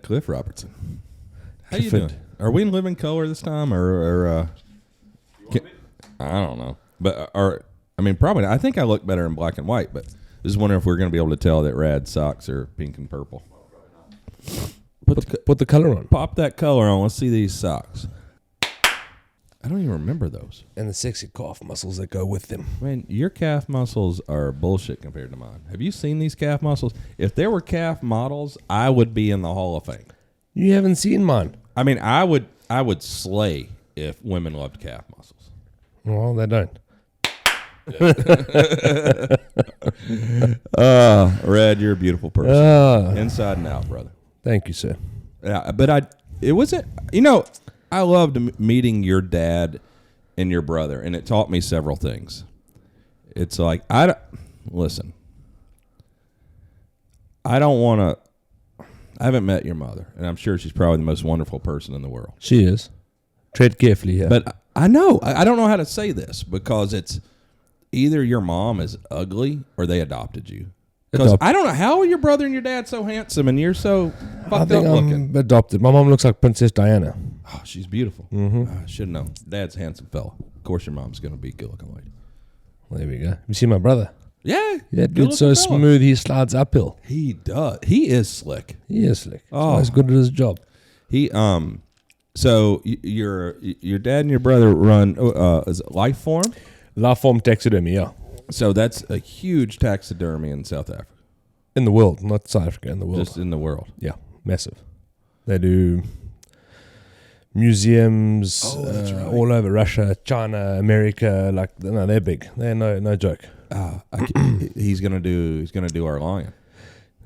Cliff Robertson. How you doing? Are we in living color this time, or I don't know, but probably. I think I look better in black and white, but just wondering if we're going to be able to tell that Rads socks are pink and purple. Put the color on. Pop that color on. Let's see these socks. I don't even remember those. And the sexy calf muscles that go with them. Man, your calf muscles are bullshit compared to mine. Have you seen these calf muscles? If there were calf models, I would be in the Hall of Fame. You haven't seen mine. I mean, I would slay if women loved calf muscles. Well, they don't. Red, you're a beautiful person. Inside and out, brother. Thank you, sir. Yeah, but I loved meeting your dad and your brother, and it taught me several things. It's like, listen, I haven't met your mother, and I'm sure she's probably the most wonderful person in the world. She is. Tread carefully here. But I know, I don't know how to say this, because it's either your mom is ugly or they adopted you. Because I don't know, how are your brother and your dad so handsome and you're so fucked up looking? I'm adopted. My mom looks like Princess Diana. Oh, she's beautiful. Mm-hmm. I should know. Dad's a handsome fella. Of course your mom's going to be a good-looking lady. Well, there we go. You see my brother? Yeah. That dude's so smooth, he slides uphill. He does. He is slick. He is slick. Oh. He's good at his job. So your dad and your brother run, is it Lifeform? Lifeform taxidermy, yeah. So that's a huge taxidermy in South Africa. In the world, not South Africa, in the world. Just in the world. Yeah, massive. They do museums all over Russia, China, America. They're big. They're no joke. He's gonna do our lion.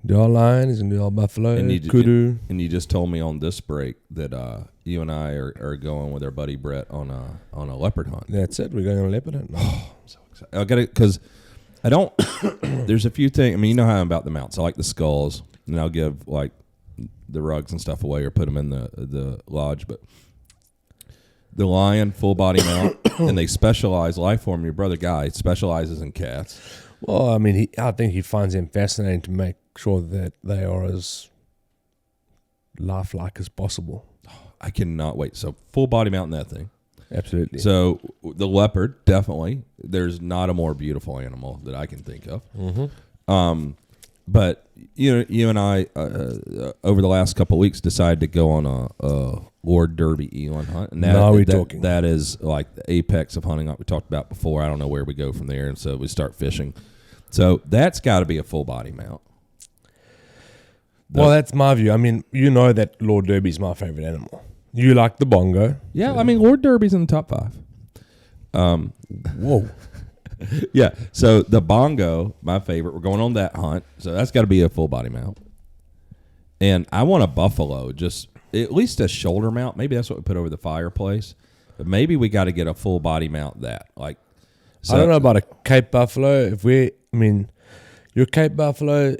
Do our lion. He's gonna do our buffalo. Kudu. And you just told me on this break that you and I are going with our buddy Brett on a leopard hunt. That's it. We're going on a leopard hunt. Oh, I'm so excited. I got it because I don't. There's a few things. I mean, you know how I'm about the mounts. I like the skulls, and I'll give like the rugs and stuff away or put them in the lodge. But the lion full body mount, and they specialize. Lifeform, your brother Guy specializes in cats. Well, I mean, I think he finds them fascinating to make sure that they are as lifelike as possible. I cannot wait. So full body mount in that thing. Absolutely. So the leopard, definitely. There's not a more beautiful animal that I can think of. Mm-hmm. But you and I over the last couple of weeks decided to go on a Lord Derby eland hunt. And that is like the apex of hunting, like we talked about before. I don't know where we go from there, and so we start fishing. So that's got to be a full body mount. Well, that's my view. I mean, you know that Lord Derby's my favorite animal. You like the bongo. Yeah, I mean, Lord Derby's in the top 5. Whoa. Yeah, so the bongo, my favorite. We're going on that hunt, so that's got to be a full body mount. And I want a buffalo, just at least a shoulder mount. Maybe that's what we put over the fireplace. But maybe we got to get a full body mount that. I don't know about a Cape buffalo. Your Cape buffalo,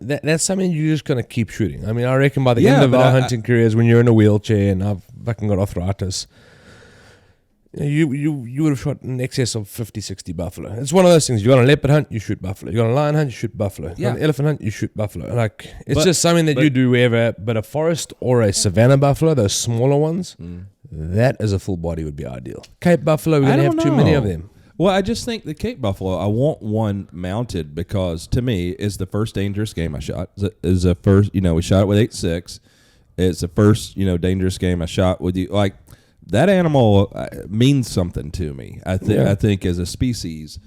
that's something you're just gonna keep shooting. I mean, I reckon by the end of our hunting careers, when you're in a wheelchair and I've fucking got arthritis, you would have shot in excess of 50, 60 buffalo. It's one of those things. You go on a leopard hunt, you shoot buffalo. You go on a lion hunt, you shoot buffalo. You go on an elephant hunt, you shoot buffalo. It's just something that you do wherever. But a forest or a savanna buffalo, those smaller ones, that as a full body would be ideal. Cape buffalo, we're gonna have too many of them. Well, I just think the Cape buffalo, I want one mounted because to me is the first dangerous game I shot. Is the first, we shot it with 8.6. It's the first, dangerous game I shot with you. Like that animal means something to me. I think as a species,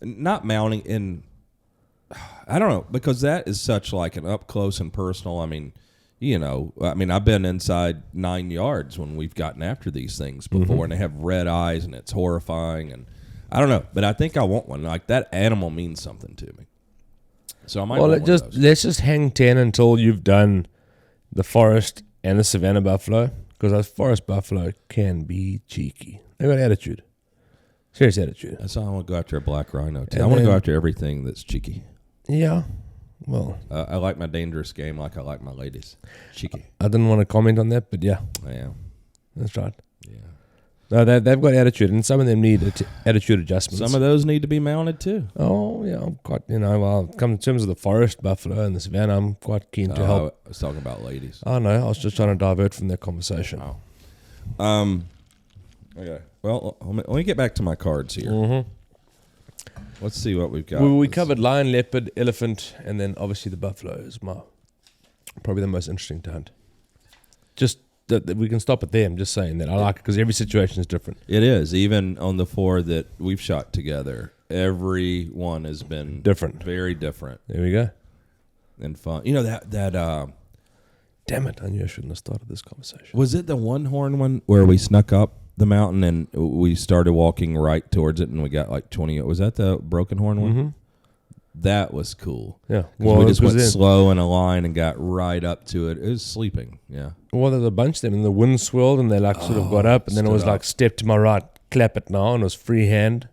not mounting in, I don't know, because that is such like an up close and personal. I mean, I've been inside 9 yards when we've gotten after these things before, and they have red eyes and it's horrifying and. I don't know, but I think I want one. Like that animal means something to me, so I might. Well, let's just hang 10 until you've done the forest and the savanna buffalo, because those forest buffalo can be cheeky. They got attitude. Serious attitude. That's why I want to go after a black rhino, too. And I want to go then- after everything that's cheeky. Yeah. Well, I like my dangerous game like I like my ladies. Cheeky. I didn't want to comment on that, but yeah, I am. that's right. Yeah. No, they've got attitude, and some of them need attitude adjustments. Some of those need to be mounted, too. Oh, yeah, I'm quite, well, come in terms of the forest buffalo and the savannah, I'm quite keen to help. I was talking about ladies. I know, I was just trying to divert from that conversation. Oh. Okay. Well, let me get back to my cards here. Mm-hmm. Let's see what we've got. We covered lion, leopard, elephant, and then obviously the buffalo is probably the most interesting to hunt. Just that we can stop it there. I'm just saying that I like it because every situation is different. It is. Even on the 4 that we've shot together, every one has been Different. very different There we go. and fun. You know that Damn it! I knew I shouldn't have started this conversation. was it the one horn one where we snuck up the mountain and we started walking right towards it and we got like 20. Was that the broken horn one? Mm-hmm. That was cool. Yeah. We just went then, slow in a line and got right up to it. It was sleeping. Yeah. well, there's a bunch of them, and the wind swirled, and they like sort of got up, and then it stood was like up. step to my right, clap it now, and it was free hand.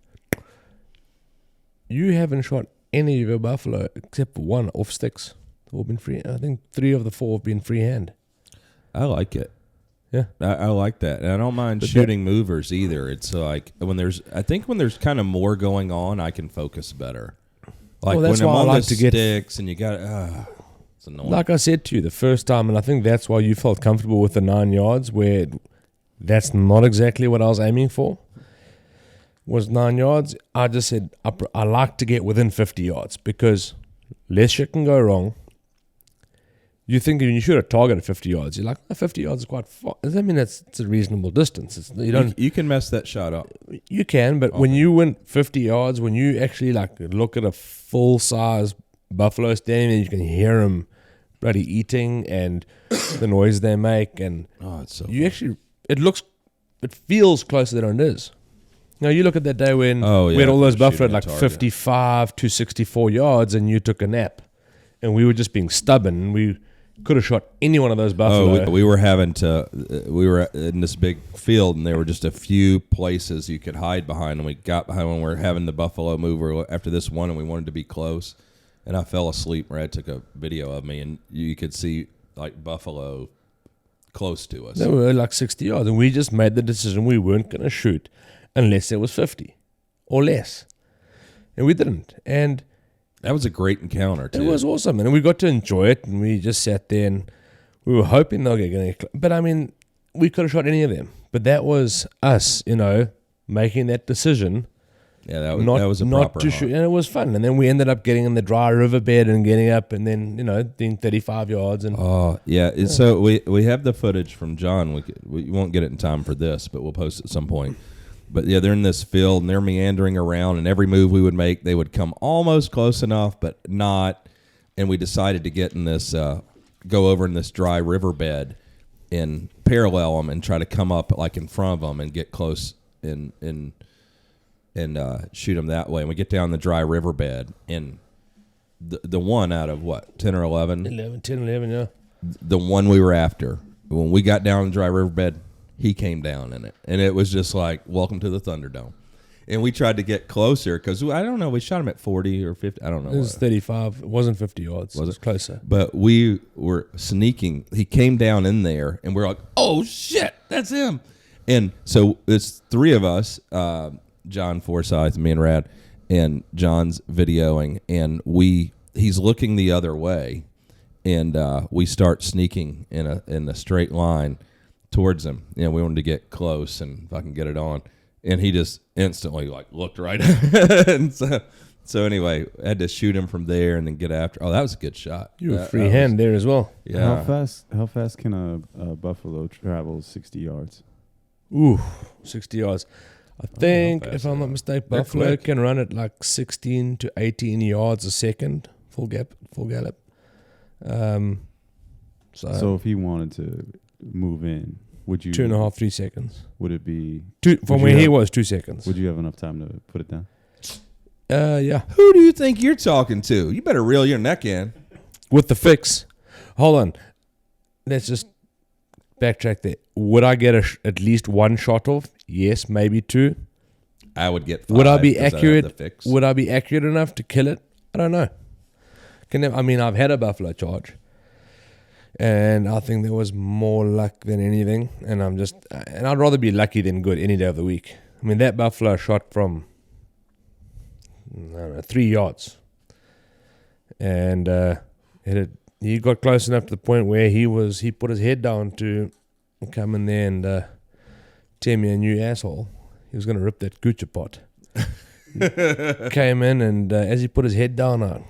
You haven't shot any of your buffalo except for one off sticks. They've all been free. I think 3 of the 4 have been free hand. I like it. Yeah. I like that. And I don't mind But shooting movers either. It's like when there's kind of more going on, I can focus better. Like Well, that's when I'm why I on like the to get- sticks and you got it's annoying. Like I said to you the first time, and I think that's why you felt comfortable with the 9 yards, where that's not exactly what I was aiming for, was 9 yards. I just said I like to get within 50 yards because less shit can go wrong. You think when you shoot a target at 50 yards, you're like, 50 yards is quite far. I mean, it's a reasonable distance. You can mess that shot up. You can, but when you went 50 yards, when you actually like look at a full size buffalo standing there, you can hear them bloody eating and the noise they make, and It's so you actually it feels closer than it is. Now you look at that day when we had all those buffalo at like 55 to 64 yards, and you took a nap, and we were just being stubborn. We could have shot any one of those buffalo. we were we were in this big field and there were just a few places you could hide behind, and we got behind when we were having the buffalo move after this one, and we wanted to be close, and I fell asleep. Brad took a video of me, and you could see like buffalo close to us. They were like 60 yards, and we just made the decision we weren't going to shoot unless it was 50 or less, and we didn't. And That was a great encounter too. it was awesome, and we got to enjoy it, and we just sat there, and we were hoping they'll get. But I mean, we could have shot any of them, but that was us, making that decision. Yeah, that was a not proper to hunt. shoot, and it was fun. And then we ended up getting in the dry riverbed and getting up, and then doing 35 yards, and Oh yeah. So we have the footage from John. We won't get it in time for this, but we'll post it at some point. But yeah, they're in this field and they're meandering around, and every move we would make, they would come almost close enough, but not. And we decided to get in this, go over in this dry riverbed and parallel them and try to come up like in front of them and get close and shoot them that way. And we get down the dry riverbed, and the one out of what, 10 or 11? 10, 11, yeah. The one we were after, when we got down the dry riverbed, he came down in it, and it was just like, welcome to the Thunderdome. And we tried to get closer because I don't know, we shot him at 40 or 50, I don't know. It was 35. It wasn't 50 yards. Was it was closer. But we were sneaking. He came down in there, and we're like, oh shit, that's him. And so it's 3 of us, John Forsyth, me and Rad, and John's videoing, and he's looking the other way, and we start sneaking in a straight line towards him. We wanted to get close and fucking get it on, and he just instantly like looked right and so anyway, I had to shoot him from there and then get after. Oh, that was a good shot. You were free hand there as well. Yeah. How fast can a buffalo travel 60 yards? Ooh, 60 yards. I think, if I'm not mistaken, They're buffalo quick. can run at like 16 to 18 yards a second, full gallop. So if he wanted to move in, would you 2.5, 3 seconds. Would it be From where he was, 2 seconds. Would you have enough time to put it down? Yeah. Who do you think you're talking to? You better reel your neck in. With the fix. Hold on. let's just backtrack there. Would I get at least one shot off? Yes, maybe two. I would get 5. Would I be 'cause I'd have accurate? the fix. Would I be accurate enough to kill it? I don't know. I've had a buffalo charge, and I think there was more luck than anything. And I'd rather be lucky than good any day of the week. I mean, that buffalo shot from 3 yards, and he got close enough to the point where he put his head down to come in there and tear me a new asshole. He was going to rip that gooch apart. Came in, and as he put his head down, I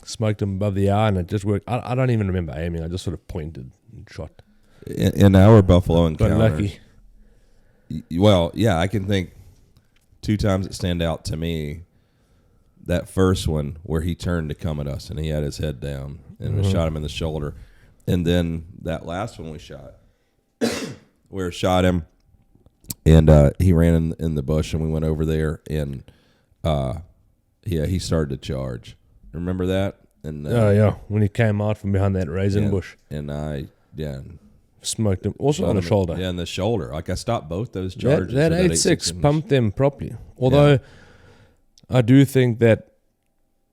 smoked him above the eye, and it just worked. I don't even remember aiming. I just sort of pointed and shot. In our buffalo Got encounter, lucky. Well, yeah, I can think 2 times that stand out to me. That first one where he turned to come at us and he had his head down and we shot him in the shoulder. And then that last one we shot, where shot him and he ran in the bush and we went over there and he started to charge. Remember that? And Yeah, when he came out from behind that raisin bush. And I smoked him. Also on the shoulder. Yeah, in the shoulder. Like I stopped both those charges. That 8.6 pumped them properly. Although I do think that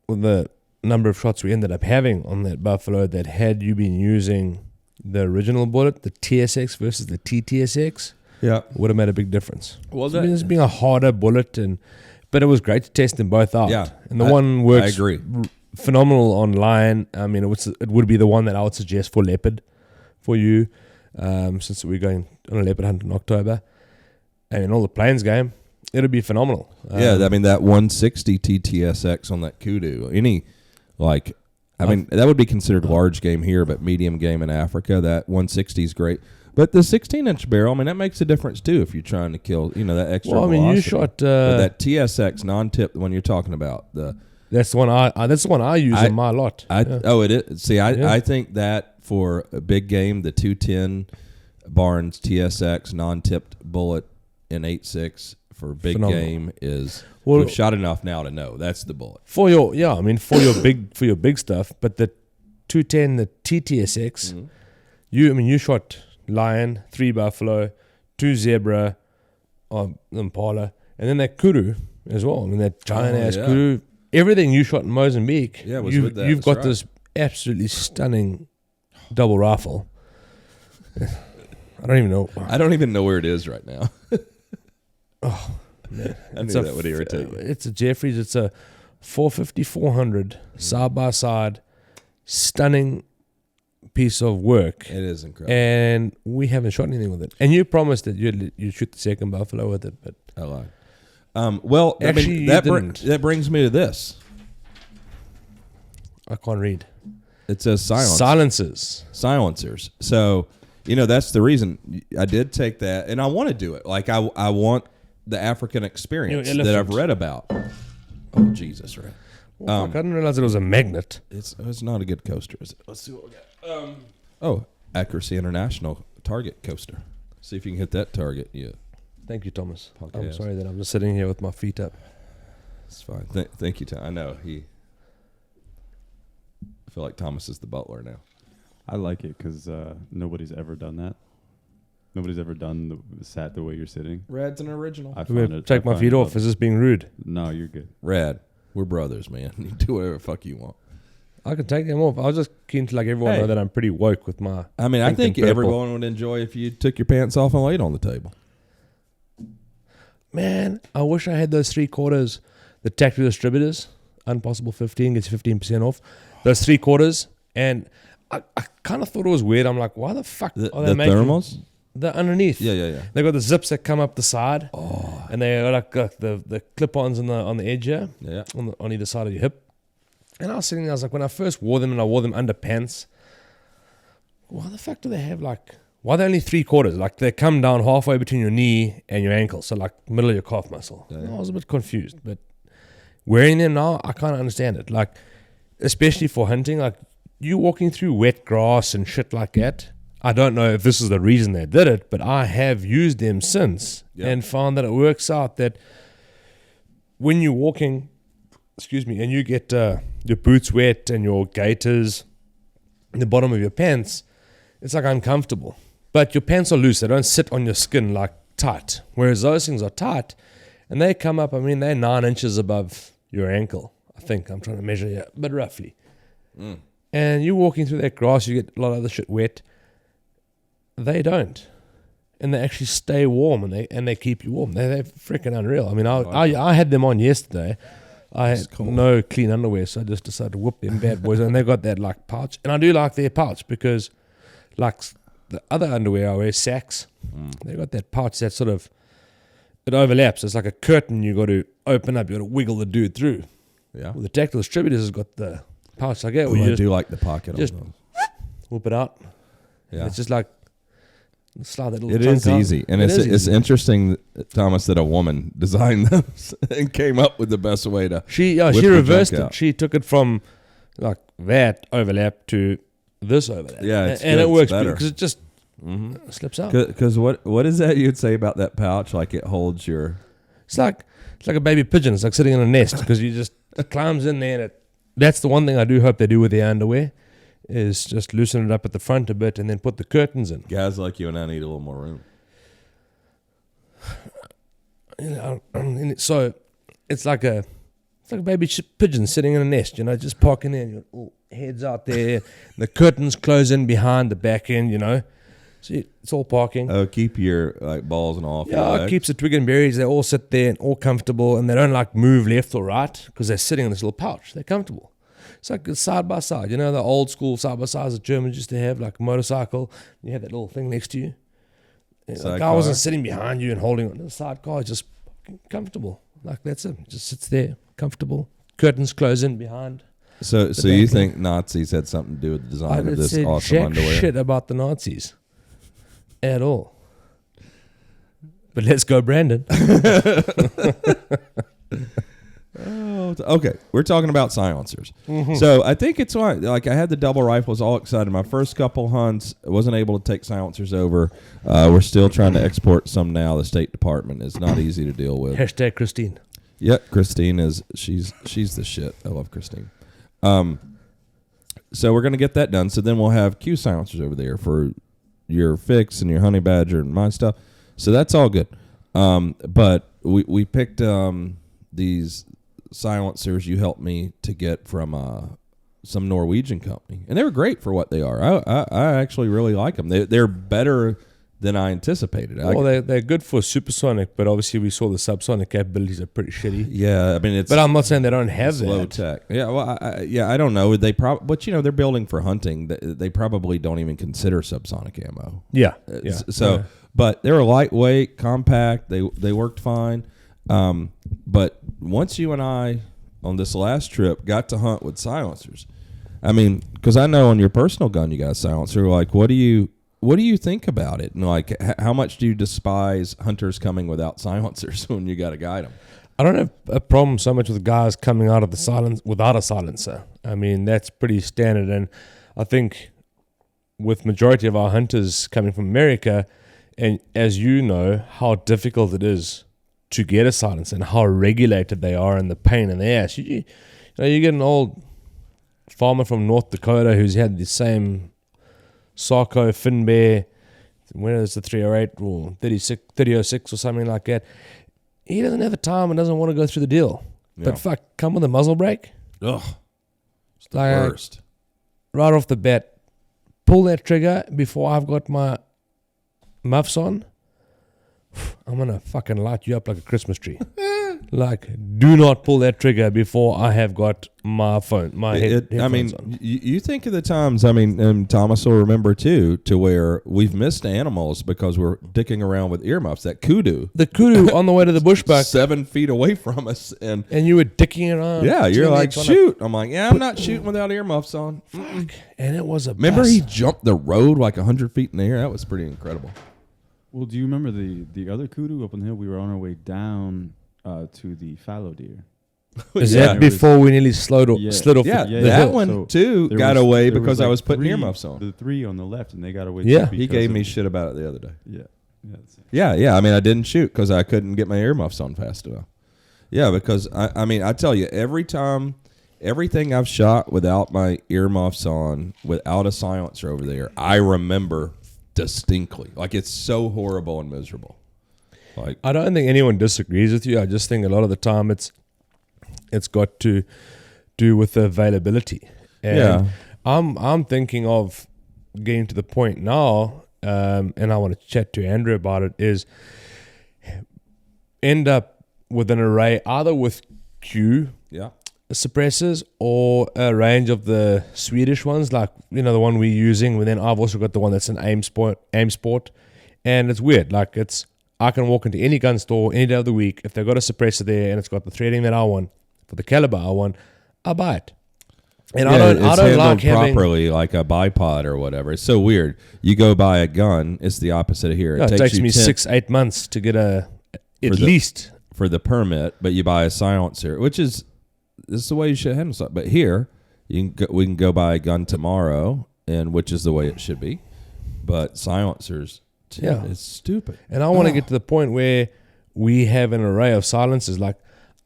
with the number of shots we ended up having on that buffalo, that had you been using the original bullet, the TSX versus the TTSX, would have made a big difference. Was it? It's being a harder bullet, but it was great to test them both out. Yeah, and the one works. I agree. Phenomenal online. I mean, it would be the one that I would suggest for leopard for you, since we're going on a leopard hunt in October. I mean, all the plains game. It'll be phenomenal. I mean, that 160 TTSX on that kudu, that would be considered large game here, but medium game in Africa, that 160 is great. But the 16-inch barrel, I mean, that makes a difference too if you're trying to kill, that extra velocity. You shot... that TSX non-tip, the one you're talking about. That's the one I use in my lot. Oh, it is? See, I think that for a big game, the 210 Barnes TSX non-tipped bullet in 8.6 for big phenomenal. Game is we've shot enough now to know that's the bullet for your big stuff. But the 210, the TTSX, you shot lion, 3 buffalo, 2 zebra, impala, and then that kudu as well. I mean that giant ass kudu. Everything you shot in Mozambique, was with that. You've got this absolutely stunning double rifle. I don't even know where it is right now. Oh, man. I knew that would irritate me. It's a Jeffries. It's a 450-400 side by side, stunning piece of work. It is incredible, and we haven't shot anything with it. And you promised that you'd shoot the second buffalo with it, but I lied. Well, actually, that brings me to this. I can't read. It says silencers. So, that's the reason I did take that, and I want to do it. Like I want the African experience that I've read about. Oh, Jesus, right? I didn't realize it was a magnet. It's not a good coaster, is it? Let's see what we got. Accuracy International target coaster. See if you can hit that target. Yeah. Thank you, Thomas. I'm sorry that I'm just sitting here with my feet up. It's fine. Thank you, Tom. I know I feel like Thomas is the butler now. I like it because nobody's ever done that. Nobody's ever sat the way you're sitting. Rad's an original. Take my feet off. Is this being rude? No, you're good. Rad, we're brothers, man. You do whatever the fuck you want. I can take them off. I was just keen to everyone know that I'm pretty woke with my. I mean, I think everyone would enjoy if you took your pants off and laid on the table. Man, I wish I had those 3/4, the tactical distributors, Unpossible 15 gets 15% off. Those 3/4, and I kind of thought it was weird. I'm like, why the fuck are they making thermals? The underneath? Yeah. They got the zips that come up the side, and they are like the clip-ons on the edge here, on either side of your hip. And I was sitting there, I was like, when I first wore them, and I wore them under pants, why the fuck do they have why are they only 3/4? They come down halfway between your knee and your ankle, so middle of your calf muscle. Yeah. I was a bit confused, but wearing them now, I kind of understand it. Especially for hunting, you walking through wet grass and shit like that. I don't know if this is the reason they did it, but I have used them since and found that it works out that when you're walking, and you get your boots wet and your gaiters in the bottom of your pants, it's like uncomfortable. But your pants are loose. They don't sit on your skin like tight. Whereas those things are tight, and they come up, I mean, they're 9 inches above your ankle. I think I'm trying to measure here, but roughly. And you're walking through that grass, you get a lot of the shit wet. They don't. And they actually stay warm, and they keep you warm. They're freaking unreal. I mean, I had them on yesterday. I had no clean underwear, so I just decided to whoop them bad boys. And they got that like pouch. And I do like their pouch because like the other underwear I wear, Saks, they got that pouch that sort of, it overlaps. It's like a curtain you got to open up. You got to wiggle the dude through. Yeah. Well, the Tactical Distributors has got the pouch like that. I do like the pocket just on those. Whoop it out. Yeah. It's just like slide that little It trunk is out. easy. And it's interesting, Thomas, that a woman designed those and came up with the best way to She whip the reversed junk it. out. She took it from like that overlap to this overlap. Yeah, it's and good. it works It's better. because it just slips out. Because what is that you'd say about that pouch? Like it holds your... It's like a baby pigeon. It's like sitting in a nest because you just it climbs in there. And that's the one thing I do hope they do with their underwear is just loosen it up at the front a bit and then put the curtains in. Guys like you and I need a little more room. You know, so it's like a baby pigeon sitting in a nest, you know, just parking there. And your head's out there. The curtains close in behind the back end, you know. So it's all parking. Oh, keep your like balls and off. Yeah, it keeps the twig and berries. They all sit there and all comfortable, and they don't like move left or right because they're sitting in this little pouch. They're comfortable. It's like side by side. You know, the old school side by sides that Germans used to have, like a motorcycle. You had that little thing next to you. The guy wasn't sitting behind you and holding on to the sidecar. It's just fucking comfortable. Like that's it. It just sits there, comfortable. Curtains close in behind. So you think Nazis had something to do with the design of this awesome underwear? Shit about the Nazis at all. But let's go, Brandon. Okay, we're talking about silencers. So I think it's fine. Like I had the double rifles, all excited. My first couple hunts, I wasn't able to take silencers over. We're still trying to export some now. The State Department is not easy to deal with. Hashtag Christine. Yep, Christine is she's the shit. I love Christine. So we're gonna get that done. So then we'll have Q silencers over there for your fix and your honey badger and my stuff. So that's all good. But we picked these silencers you helped me to get from some Norwegian company, and they were great for what they are. I actually really like them. They're better than I anticipated. Well, they're good for supersonic, but obviously we saw the subsonic capabilities are pretty shitty. Yeah, I mean but I'm not saying they don't have that. Low tech. Yeah, well, I don't know. But you know, they're building for hunting. They probably don't even consider subsonic ammo. Yeah. But they were lightweight, compact. They worked fine. But once you and I on this last trip got to hunt with silencers, I mean, because I know on your personal gun you got a silencer. Like, what do you think about it? And like, how much do you despise hunters coming without silencers when you got to guide them? I don't have a problem so much with guys coming out of the silence without a silencer. I mean, that's pretty standard. And I think with majority of our hunters coming from America, and as you know, how difficult it is to get a silencer and how regulated they are and the pain in the ass. You get an old farmer from North Dakota who's had the same Sarco Finbear, where is the 308 or 306 or something like that. He doesn't have the time and doesn't want to go through the deal. Yeah. But fuck, come with a muzzle brake. Ugh, it's the Like, worst. Right off the bat, pull that trigger before I've got my muffs on. I'm going to fucking light you up like a Christmas tree. Like, do not pull that trigger before I have got my phone, headphones on. You think of the times, and Thomas will remember too, to where we've missed animals because we're dicking around with earmuffs. That kudu. The kudu on the way to the bushbuck. 7 feet away from us. And you were dicking around. yeah, you're like, shoot. I'm like, yeah, I'm not shooting without earmuffs on. Fuck. And it was a Remember bus. he jumped the road like 100 feet in the air? That was pretty incredible. Well, do you remember the other kudu up on the hill? We were on our way down to the fallow deer. Is that before we nearly slid off Yeah, the that hill? one So too there got was- away there because was I like was putting three- earmuffs on. The 3 on the left, and they got away. Yeah. He gave me shit about it the other day. Yeah. Yeah. I mean, I didn't shoot because I couldn't get my earmuffs on fast enough. Yeah, because I tell you, every time everything I've shot without my earmuffs on, without a silencer over there, I remember distinctly. Like, it's so horrible and miserable. Like, I don't think anyone disagrees with you. I just think a lot of the time it's got to do with the availability. And I'm thinking of getting to the point now, and I want to chat to Andrew about it, is end up with an array either with Q suppressors or a range of the Swedish ones, like, you know, the one we're using. And then I've also got the one that's an aim sport, and it's weird. Like, I can walk into any gun store any day of the week. If they've got a suppressor there and it's got the threading that I want for the caliber I want, I buy it. And I don't like having properly, like a bipod or whatever. It's so weird. You go buy a gun, it's the opposite of here. It takes me 6-8 months to get at least for the permit, but you buy a silencer, which is the way you should handle stuff. But here, we can go buy a gun tomorrow, and which is the way it should be. But silencers, it's stupid. And I want to get to the point where we have an array of silencers. Like,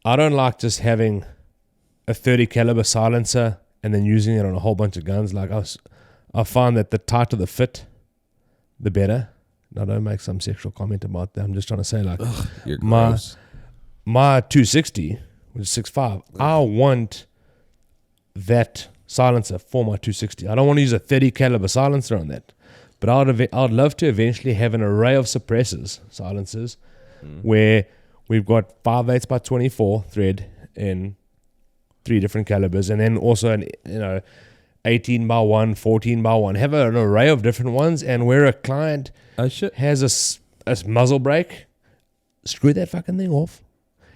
I don't like just having a 30 caliber silencer and then using it on a whole bunch of guns. Like, I find that the tighter the fit, the better. Now, don't make some sexual comment about that. I'm just trying to say, like, you're gross. My 260, which is 6.5, I want that silencer for my 260. I don't want to use a 30 caliber silencer on that. But I'd love to eventually have an array of silencers, where we've got 5/8 by 24 thread in 3 different calibers, and then also an 18 by 1, 14 by 1. Have an array of different ones, and where a client has a muzzle brake, screw that fucking thing off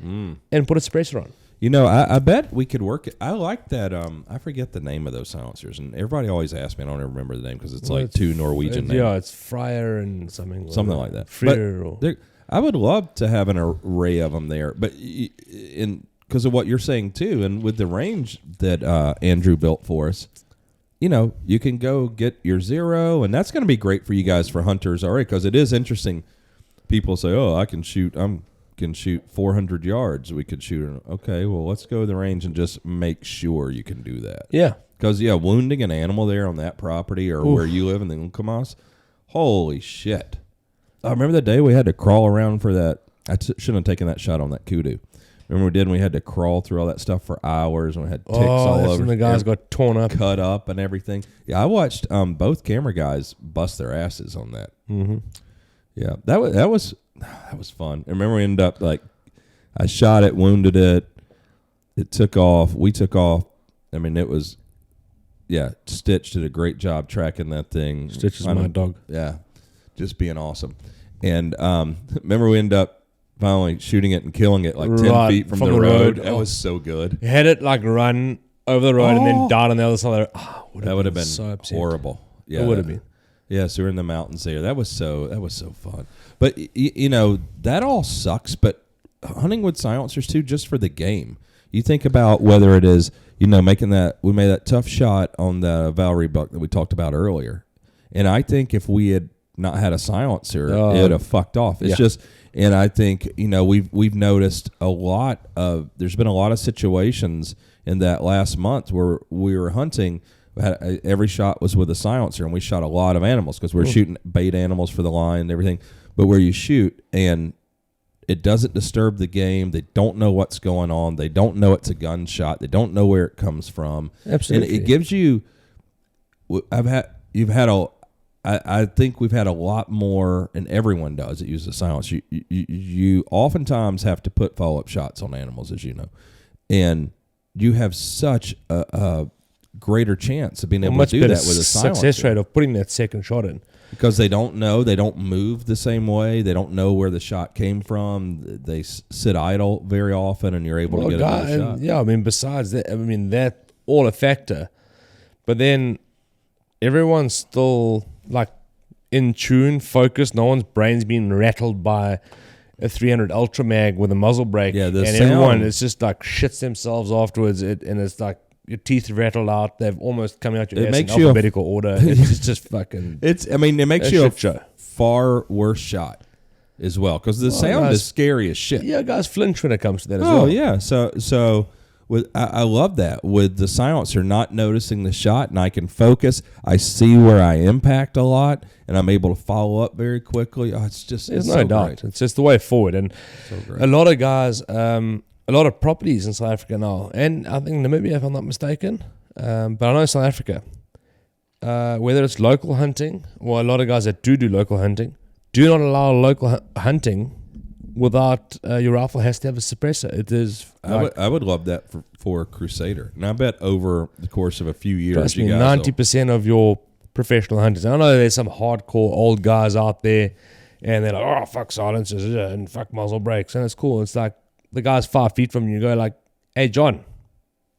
and put a suppressor on. You know, I bet we could work it. I like that. I forget the name of those silencers, and everybody always asks me. I don't even remember the name because it's like 2 Norwegian names. Yeah, it's Fryer and something like that. Freer. I would love to have an array of them there, but because of what you're saying too, and with the range that Andrew built for us, you know, you can go get your 0, and that's going to be great for you guys for hunters already, because it is interesting. People say, "Oh, I can shoot 400 yards. We could shoot." Okay, well, let's go to the range and just make sure you can do that. Yeah. Because, wounding an animal there on that property or where you live in the Ukamas, holy shit. I remember the day we had to crawl around for that. I shouldn't have taken that shot on that kudu. Remember we did, and we had to crawl through all that stuff for hours, and we had ticks all over. And the guys got torn up. Cut up and everything. Yeah, I watched both camera guys bust their asses on that. Mm-hmm. Yeah, that was fun. I remember we ended up, like, I shot it, wounded it. It took off. We took off. I mean, it was, Stitch did a great job tracking that thing. Stitch is my dog. Yeah, just being awesome. And remember we ended up finally shooting it and killing it like 10 feet from the road. That was so good. You had it, like, run over the road and then died on the other side of the road. That would have been so horrible. Yeah, it would have been. Yeah, so we're in the mountains there. That was so fun. But, you know, that all sucks. But hunting with silencers, too, just for the game. You think about whether it is, we made that tough shot on the Valerie buck that we talked about earlier. And I think if we had not had a silencer, it would have fucked off. It's just, and I think, we've noticed there's been a lot of situations in that last month where we were hunting. Every shot was with a silencer, and we shot a lot of animals because we're shooting bait animals for the line and everything. But where you shoot and it doesn't disturb the game, they don't know what's going on, they don't know it's a gunshot, they don't know where it comes from. Absolutely, and it gives you. I think we've had a lot more, and everyone does. It uses a silencer. You oftentimes have to put follow-up shots on animals, as you know, and you have such a greater chance of being able to do that with a silencer. Success rate of putting that second shot in. Because they don't know, they don't move the same way, they don't know where the shot came from, they sit idle very often, and you're able to get a good shot. Yeah, I mean, besides that, that all a factor. But then everyone's still, like, in tune, focused. No one's brain's being rattled by a 300 Ultra Mag with a muzzle brake. Yeah, and everyone is just, like, shits themselves afterwards, and it's like, your teeth rattled out. They've almost coming out your ass in alphabetical order. It's just fucking. It makes you a far worse shot as well, because the sound is scary as shit. Yeah, guys flinch when it comes to that as well. Oh yeah, so I love that with the silencer, not noticing the shot, and I can focus. I see where I impact a lot, and I'm able to follow up very quickly. Oh, it's There's no so doubt. great. It's just the way forward. And So great. a lot of guys, a lot of properties in South Africa now, and I think Namibia, if I'm not mistaken, but I know South Africa, whether it's local hunting or a lot of guys that do local hunting, do not allow local hunting without your rifle has to have a suppressor. It is. I would love that for a Crusader, and I bet over the course of a few years, Trust you me, guys 90% of your professional hunters. I know there's some hardcore old guys out there, and they're like, "Oh, fuck silencers and fuck muzzle brakes," and it's cool. It's like the guy's 5 feet from you. You go like, "Hey, John,"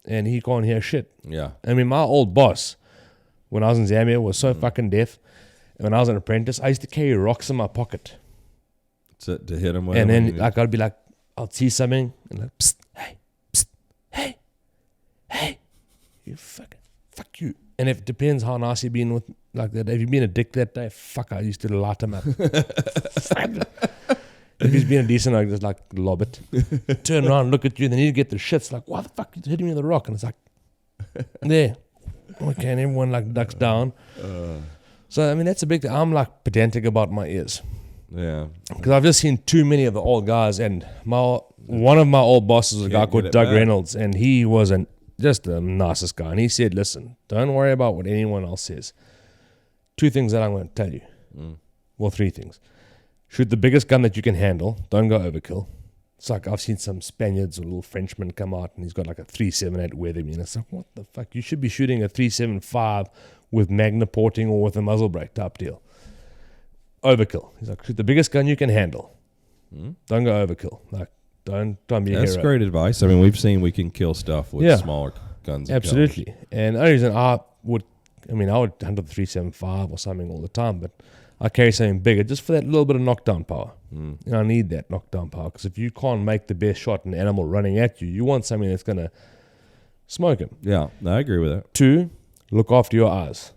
and he can't hear shit. Yeah. I mean, my old boss, when I was in Zambia, was so fucking deaf. And when I was an apprentice, I used to carry rocks in my pocket. To hit him with. And him then like I'd be like, I'd see something and like, psst, hey, you fuck you. And if it depends how nice you've been with like that. If you've been a dick that day, fuck, I used to light him up. If he's been a decent, I just like lob it. Turn around, look at you, then you get the shits like, why the fuck you hitting me with a rock? And it's like, there. Okay, and everyone like ducks down. So I mean that's a big thing. I'm like pedantic about my ears. Yeah. Because I've just seen too many of the old guys, and one of my old bosses was a guy Can't called get it Doug back. Reynolds, and he was just the nicest guy. And he said, listen, don't worry about what anyone else says. 2 things that I'm going to tell you. Well, 3 things. Shoot the biggest gun that you can handle. Don't go overkill. It's like I've seen some Spaniards or little Frenchmen come out, and he's got like a 378 Weatherby, and it's like, what the fuck? You should be shooting a 375 with magna porting or with a muzzle brake type deal. Overkill. He's like, shoot the biggest gun you can handle. Don't go overkill. Like, don't be a That's hero. great advice. I mean, we've seen we can kill stuff with Yeah. smaller guns. and Absolutely. And the only reason I would hunt with the 375 or something all the time, but I carry something bigger just for that little bit of knockdown power. And I need that knockdown power because if you can't make the best shot an animal running at you, you want something that's going to smoke him. Yeah, I agree with that. 2, look after your eyes.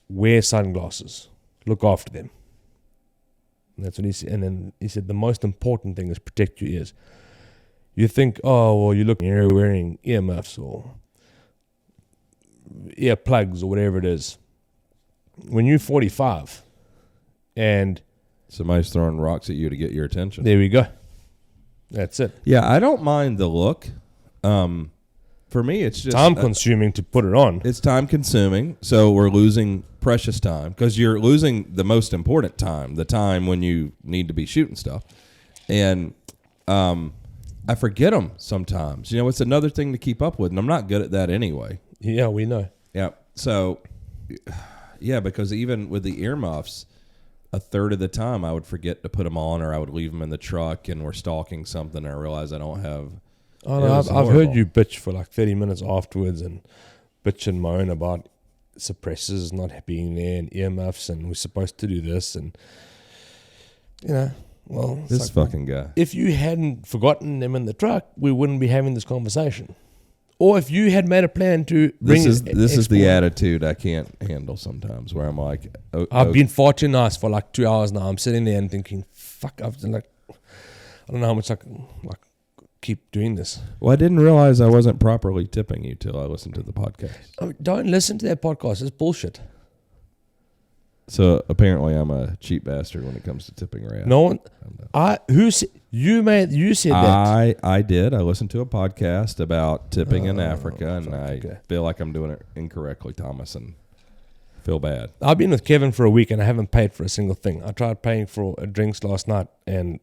Wear sunglasses. Look after them. And that's what he said. And then he said the most important thing is protect your ears. You think, oh, well, you're wearing earmuffs or ear plugs or whatever it is. When you're 45 and Somebody's throwing rocks at you to get your attention. there we go. That's it. Yeah, I don't mind the look. For me, it's just Time consuming to put it on. it's time consuming, so we're losing precious time because you're losing the most important time, the time when you need to be shooting stuff. And I forget them sometimes. You know, it's another thing to keep up with, and I'm not good at that anyway. Yeah, we know. Yeah. So, yeah, because even with the earmuffs, a third of the time I would forget to put them on, or I would leave them in the truck, and we're stalking something, and I realize I don't have. Oh, It no, was I've heard horrible. you bitch for like 30 minutes afterwards and bitch and moan about suppressors not being there and earmuffs and we're supposed to do this and, you know, well, it's This like, fucking guy. if you hadn't forgotten them in the truck, we wouldn't be having this conversation. Or if you had made a plan to bring This is the export- attitude I can't handle sometimes, where I'm like, I've been far too nice for like 2 hours now. I'm sitting there and thinking, fuck, I don't know how much I can like keep doing this. Well, I didn't realize I wasn't properly tipping you till I listened to the podcast. Oh, don't listen to that podcast. It's bullshit. So apparently, I'm a cheap bastard when it comes to tipping Rads. No one. You said that. I did. I listened to a podcast about tipping in Africa, and I okay. feel like I'm doing it incorrectly, Thomas, and feel bad. I've been with Kevin for a week and I haven't paid for a single thing. I tried paying for drinks last night and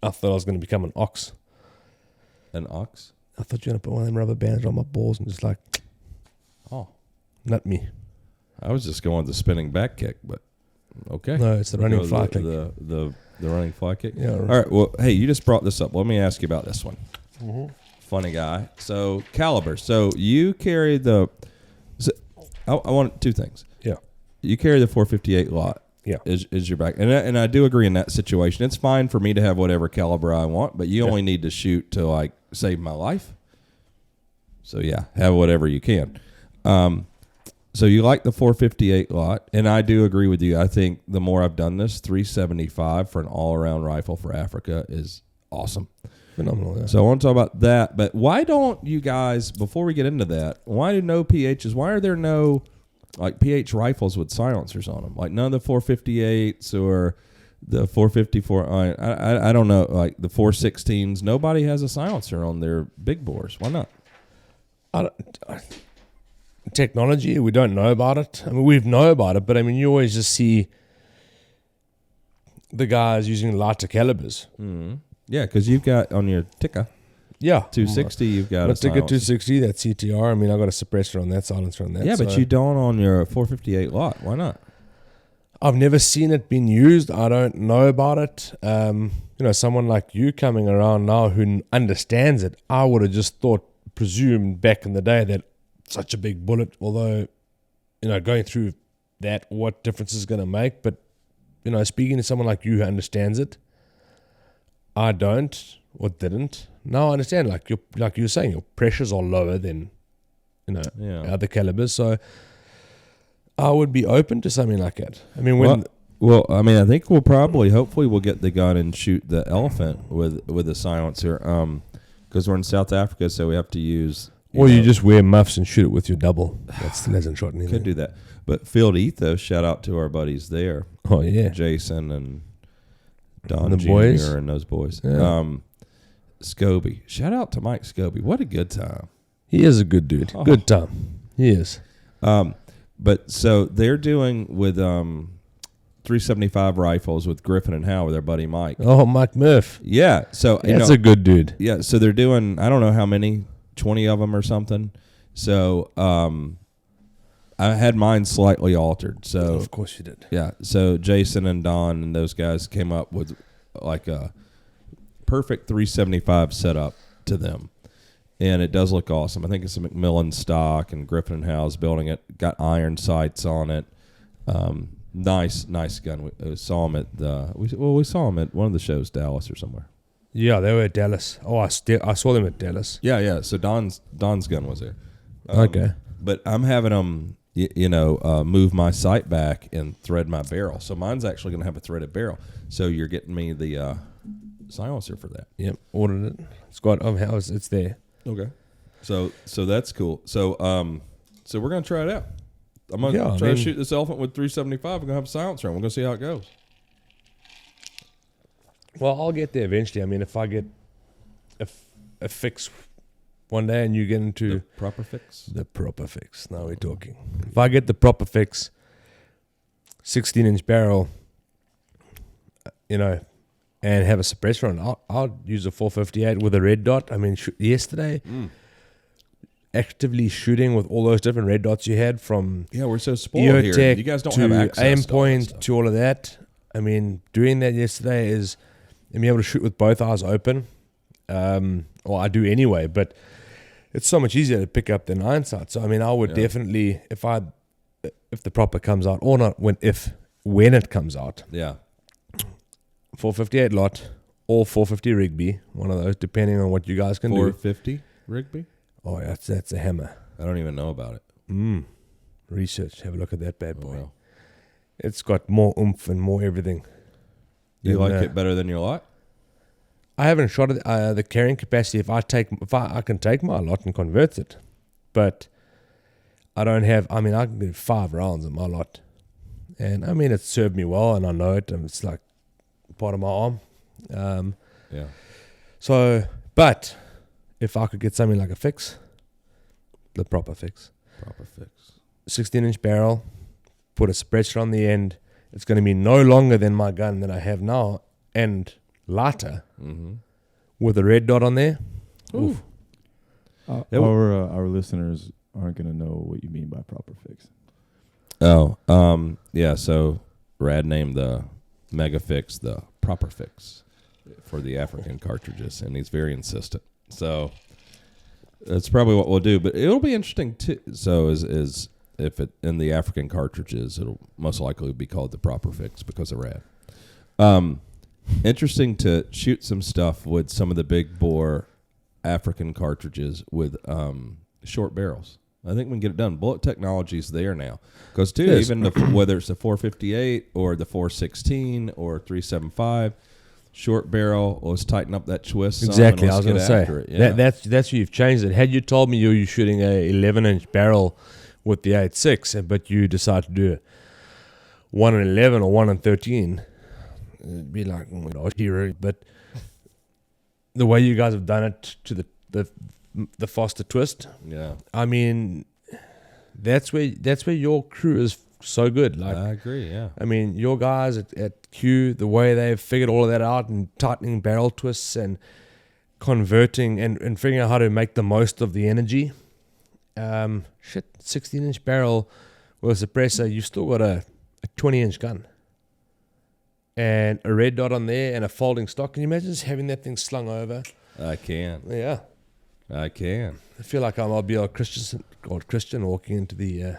I thought I was going to become an ox. An ox? I thought you were going to put one of them rubber bands around my balls and just like, Oh, not me. I was just going the spinning back kick, but okay. No, it's the running Go fly the, kick. The running fly kick. Yeah. All right. Well, hey, you just brought this up. Let me ask you about this one. Mm-hmm. Funny guy. So caliber. So you carry the. So I want 2 things. Yeah. You carry the 458 lot. Yeah. Is your back, and I do agree in that situation. It's fine for me to have whatever caliber I want, but you only need to shoot to like save my life. So yeah, have whatever you can. So you like the 458 lot, and I do agree with you. I think the more I've done this, 375 for an all-around rifle for Africa is awesome. Phenomenal. Yeah. So I want to talk about that. But why don't you guys, before we get into that, why do no PHs? Why are there no like PH rifles with silencers on them? Like none of the 458s or the 454. I don't know. Like the 416s. Nobody has a silencer on their big bores. Why not? Technology, we don't know about it. I mean, we know about it, but I mean, you always just see the guys using lighter calibers. Mm-hmm. Yeah, because you've got on your Tikka. Yeah, 260, you've got a Tikka silencer. 260, that CTR. I mean, I got a suppressor on that, silencer on that. Yeah, but you don't on your 458 lot. Why not? I've never seen it being used. I don't know about it. Someone like you coming around now who understands it, I would have just presumed back in the day that such a big bullet, although, going through that, what difference is going to make. But, speaking to someone like you who understands it, I don't or didn't. Now I understand, like you were saying, your pressures are lower than, other calibers. So I would be open to something like that. I mean, I think hopefully we'll get the gun and shoot the elephant with a silencer. Because we're in South Africa, so we have to use. You just wear muffs and shoot it with your double. That still hasn't shot anything. Could do that. But Field Ethos, shout out to our buddies there. Oh, yeah. Jason and Don the Jr. boys. and those boys. Yeah. Scobie. Shout out to Mike Scobie. What a good time. He is a good dude. Oh. Good time. He is. But so they're doing with 375 rifles with Griffin and Howe with their buddy Mike. Oh, Mike Murph. Yeah. So that's a good dude. Yeah. So they're doing, I don't know how many, 20 of them or something. So I had mine slightly altered. So of course you did. Yeah. So Jason and Don and those guys came up with like a perfect 375 setup to them. And it does look awesome. I think it's a McMillan stock, and Griffin and Howe's building it. Got iron sights on it. Nice gun. We saw him at we saw him at one of the shows, Dallas or somewhere. Yeah, they were at Dallas. Oh, I saw them at Dallas. Yeah. So Don's gun was there. Okay. But I'm having them, move my sight back and thread my barrel. So mine's actually going to have a threaded barrel. So you're getting me the silencer for that. Yep, ordered it. It's there. Okay. So that's cool. So we're gonna try it out. I'm gonna try to shoot this elephant with 375. We're gonna have a silencer on. We're gonna see how it goes. Well, I'll get there eventually. I mean, if I get a fix one day and you get into the proper fix. Now we're talking. If I get the proper fix, 16-inch barrel, and have a suppressor on, I'll use a 458 with a red dot. I mean, yesterday, actively shooting with all those different red dots you had from we're so spoiled here. You guys don't have access aim to point to all of that. I mean, doing that yesterday is being able to shoot with both eyes open. Or I do anyway, but it's so much easier to pick up than iron sight. So I mean, I would definitely, if the proper comes out, or not when it comes out. Yeah. 458 lot or 450 Rigby, one of those, depending on what you guys can 450 Rigby? Oh, that's a hammer. I don't even know about it. Research. Have a look at that bad boy. Wow. It's got more oomph and more everything. You like it better than your lot? I haven't shot it. The carrying capacity, if I can take my lot and convert it, but I don't have. I mean, I can get 5 rounds in my lot, and I mean, it's served me well, and I know it, and it's like part of my arm. So, but if I could get something like a fix, the proper fix. 16-inch barrel, put a suppressor on the end. It's going to be no longer than my gun that I have now, and lighter, with a red dot on there. Oof. Our listeners aren't going to know what you mean by proper fix. Oh, so Rad named the Mega Fix the proper fix for the African cartridges, and he's very insistent. So that's probably what we'll do, but it'll be interesting too. So is if it in the African cartridges, it'll most likely be called the proper fix because of Rad. Interesting to shoot some stuff with some of the big bore African cartridges with short barrels. I think we can get it done. Bullet technology's there now. Because, too, even whether it's the 458 or the 416 or 375, short barrel. Let's tighten up that twist. Exactly. I Some, was and going let's to get say after it. Yeah. that's where you've changed it. Had you told me you're shooting a 11-inch barrel with the 8.6, but you decide to do 1 and 11 or 1 and 13, it'd be like, oh my God, hero. But the way you guys have done it to the faster twist, Yeah. I mean, that's where your crew is so good. Like, I agree. Yeah. I mean, your guys at Q, the way they've figured all of that out and tightening barrel twists and converting and figuring out how to make the most of the energy. 16-inch barrel with a suppressor, you've still got a 20-inch gun. And a red dot on there and a folding stock. Can you imagine just having that thing slung over? I can. Yeah. I can. I feel like I'll be a Christian walking into the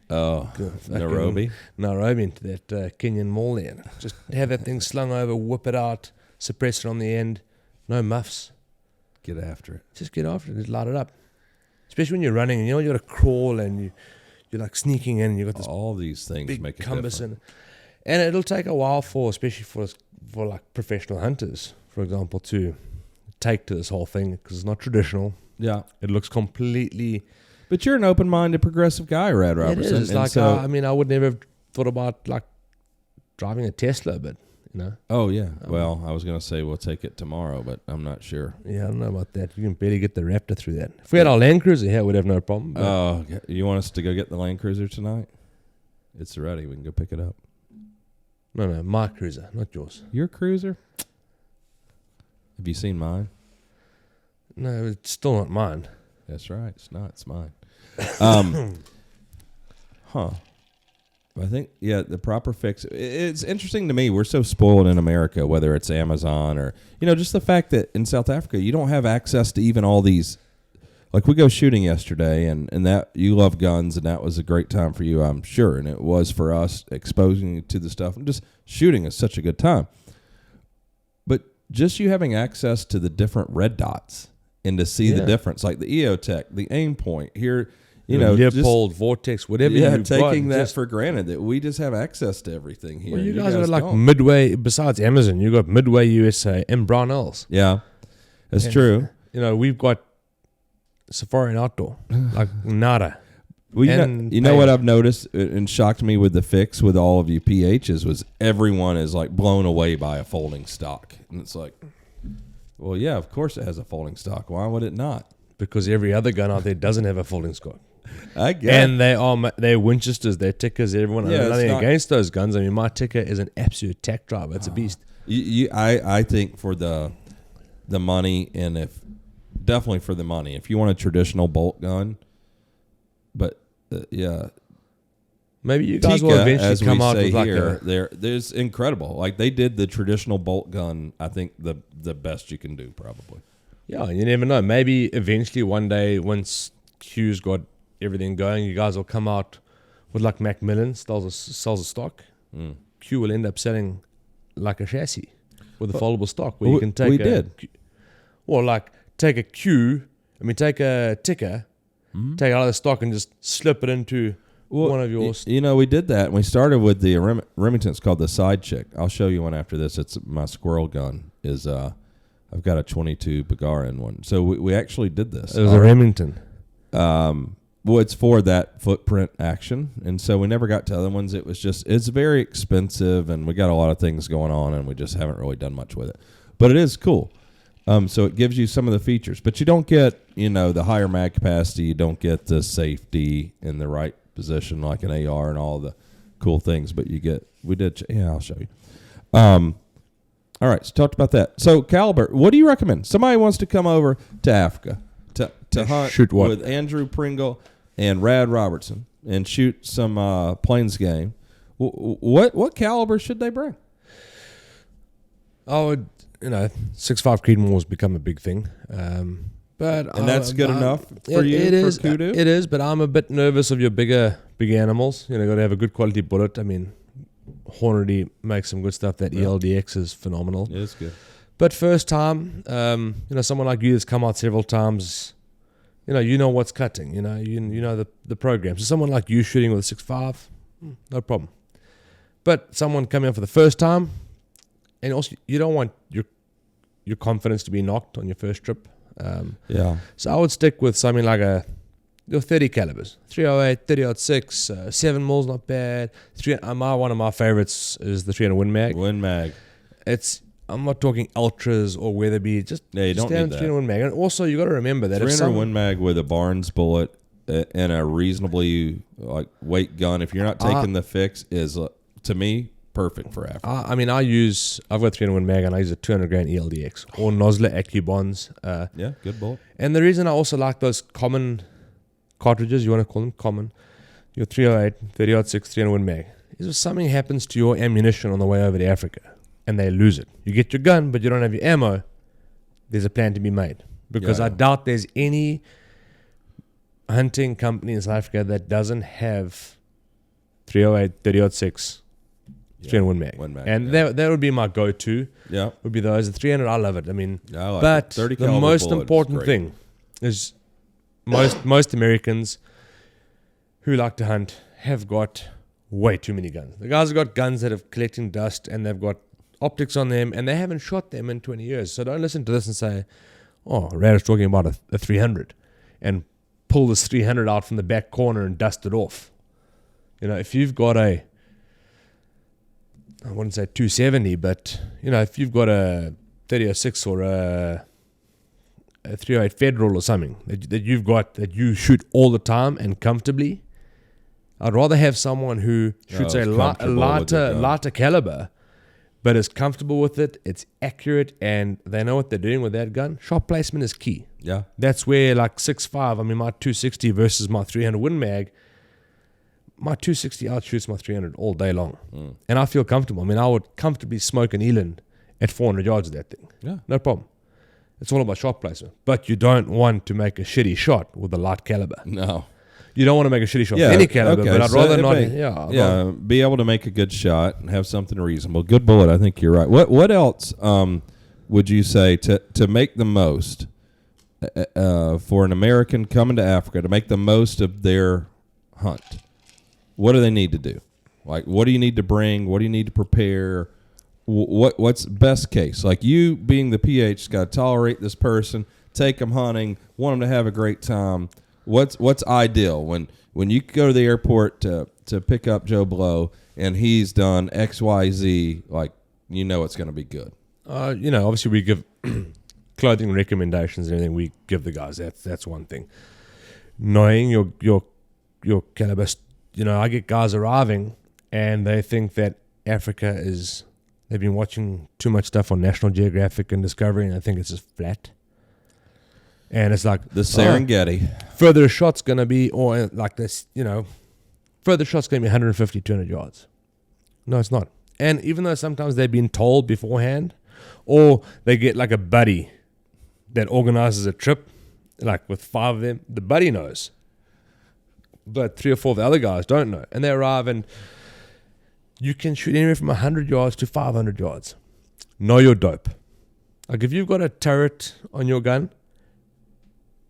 Nairobi. into that Kenyan mall there. Just have that thing slung over, whip it out, suppressor on the end, no muffs. Get after it. Just get after it, just light it up. Especially when you're running and you got to crawl and you're like sneaking in and you've got this All these things big make it compass different. and it'll take a while especially for like professional hunters, for example, to take to this whole thing because it's not traditional. Yeah. It looks completely. But you're an open-minded, progressive guy, Rad Robertson. It is. It's like I mean, I would never have thought about like driving a Tesla, but you know. Oh yeah. Well, I was gonna say we'll take it tomorrow, but I'm not sure. Yeah, I don't know about that. You can barely get the Raptor through that. If we had our Land Cruiser here, we'd have no problem. But Oh, you want us to go get the Land Cruiser tonight? It's ready. We can go pick it up. no, my cruiser, not yours. Your cruiser? Have you seen mine? No, it's still not mine. That's right. It's not. It's mine. I think, the proper fix. It's interesting to me. We're so spoiled in America, whether it's Amazon or, just the fact that in South Africa, you don't have access to even all these. Like, we go shooting yesterday, and that you love guns, and that was a great time for you, I'm sure. And it was for us, exposing you to the stuff. And just shooting is such a good time. But just you having access to the different red dots and to see the difference, like the EOTech, the aim point here, Leopold, Vortex, whatever you've taking got, that for granted that we just have access to everything here. Well, you guys are like Midway, besides Amazon, you got Midway USA and Brownells. Yeah, that's true. We've got Safari and Outdoor, like nada. Well, you know what I've noticed and shocked me with the fix with all of you PHs was everyone is like blown away by a folding stock. And it's like, well, yeah, of course it has a folding stock. Why would it not? Because every other gun out there doesn't have a folding stock. I get And they're Winchesters, they're Tickers, everyone. Yeah, nothing against those guns. I mean, my Ticker is an absolute tack driver. It's a beast. I think for the money, and definitely for the money, if you want a traditional bolt gun, but maybe you guys Tika, will eventually come out with like there's incredible. Like they did the traditional bolt gun. I think the best you can do probably. Yeah, you never know. Maybe eventually one day, once Q's got everything going, you guys will come out with like Macmillan sells a stock. Q will end up selling like a chassis with a foldable stock where you can take take a Q. I mean, take a Ticker, take it out of the stock and just slip it into one of yours. We did that. And we started with the Remington. It's called the Side Chick. I'll show you one after this. It's my squirrel gun. I've got a 22 Bagara one. So we actually did this. It was a Remington. Well, it's for that footprint action. And so we never got to other ones. It's very expensive, and we got a lot of things going on, and we just haven't really done much with it. But it is cool. So it gives you some of the features. But you don't get, the higher mag capacity. You don't get the safety in the right position like an AR and all the cool things. But I'll show you. All right, so talked about that. So caliber, what do you recommend? Somebody wants to come over to Africa to hunt with Andrew Pringle and Rad Robertson and shoot some plains game. What caliber should they bring? I would, 6.5 Creedmoor has become a big thing. And that's good enough for you? It is. For Kudu? It is, but I'm a bit nervous of your bigger animals. Got to have a good quality bullet. I mean, Hornady makes some good stuff. That ELDX is phenomenal. It is good. But first time, someone like you that's come out several times, you know what's cutting. You know the program. So someone like you shooting with a 6.5, no problem. But someone coming in for the first time, and also you don't want your confidence to be knocked on your first trip. So I would stick with something like your 30 calibers, 308, 30-06, 7 mils, not bad. One of my favorites is the 300 Win Mag. I'm not talking ultras or Weatherby, just you don't need that. 300 Win Mag. And also you got to remember that 300 Win Mag with a Barnes bullet and a reasonably weight gun, if you're not taking the fix, is to me perfect for Africa. I've got 300 Win Mag and I use a 200 grain ELDX or Nosler AccuBonds. Good bullet. And the reason I also like those common cartridges, you want to call them common, your 308, 30-06, 300 Win Mag, is if something happens to your ammunition on the way over to Africa and they lose it, you get your gun but you don't have your ammo, there's a plan to be made. Because I doubt there's any hunting company in South Africa that doesn't have 308, 30-06, 300 Win Mag. And that would be my go-to. Yeah. Would be those. The 300, I love it. I mean, but the most important thing is most Americans who like to hunt have got way too many guns. The guys have got guns that are collecting dust and they've got optics on them and they haven't shot them in 20 years. So don't listen to this and say, oh, Rad's talking about a 300 and pull this 300 out from the back corner and dust it off. If you've got I wouldn't say 270, but if you've got a 30-06 or a 308 Federal or something that you've got that you shoot all the time and comfortably, I'd rather have someone who shoots a lighter caliber, but is comfortable with it. It's accurate and they know what they're doing with that gun. Shot placement is key. Yeah, that's where like 6.5. My 260 versus my 300 Win Mag. My 260 outshoots my 300 all day long. And I feel comfortable. I would comfortably smoke an eland at 400 yards of that thing. Yeah. No problem. It's all about shot placement. But you don't want to make a shitty shot with a light caliber. No. You don't want to make a shitty shot with any caliber, but I'd rather not. Be able to make a good shot and have something reasonable. Good bullet, I think you're right. What else would you say to make the most for an American coming to Africa, to make the most of their hunt? What do they need to do? Like, what do you need to bring? What do you need to prepare? What's best case? Like, you being the PH, got to tolerate this person, take them hunting, want them to have a great time. What's ideal when you go to the airport to pick up Joe Blow and he's done XYZ, like, it's going to be good. Obviously we give clothing recommendations and everything we give the guys. That's one thing. Knowing your cannabis. I get guys arriving and they think that Africa they've been watching too much stuff on National Geographic and Discovery and I think it's just flat. And it's like the Serengeti. Further shot's going to be, or like this, further shot's going to be 150, 200 yards. No, it's not. And even though sometimes they've been told beforehand, or they get like a buddy that organizes a trip, like with 5 of them, the buddy knows. But 3 or 4 of the other guys don't know. And they arrive and you can shoot anywhere from 100 yards to 500 yards. Know your dope. Like if you've got a turret on your gun,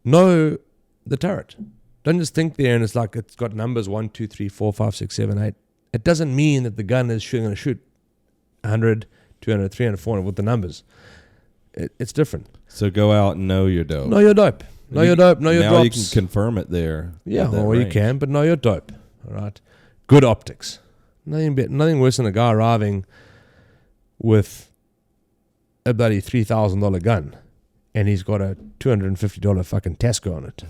know the turret. Don't just think there and it's like it's got numbers 1, 2, 3, 4, 5, 6, 7, 8. It doesn't mean that the gun is going to shoot 100, 200, 300, 400 with the numbers. It's different. So go out and know your dope. Know your dope. Know your dope. Know your drops. Now you can confirm it there. Yeah, well, you can, but know your dope. All right. Good optics. Nothing worse than a guy arriving with a bloody $3,000 gun and he's got a $250 fucking Tasco on it.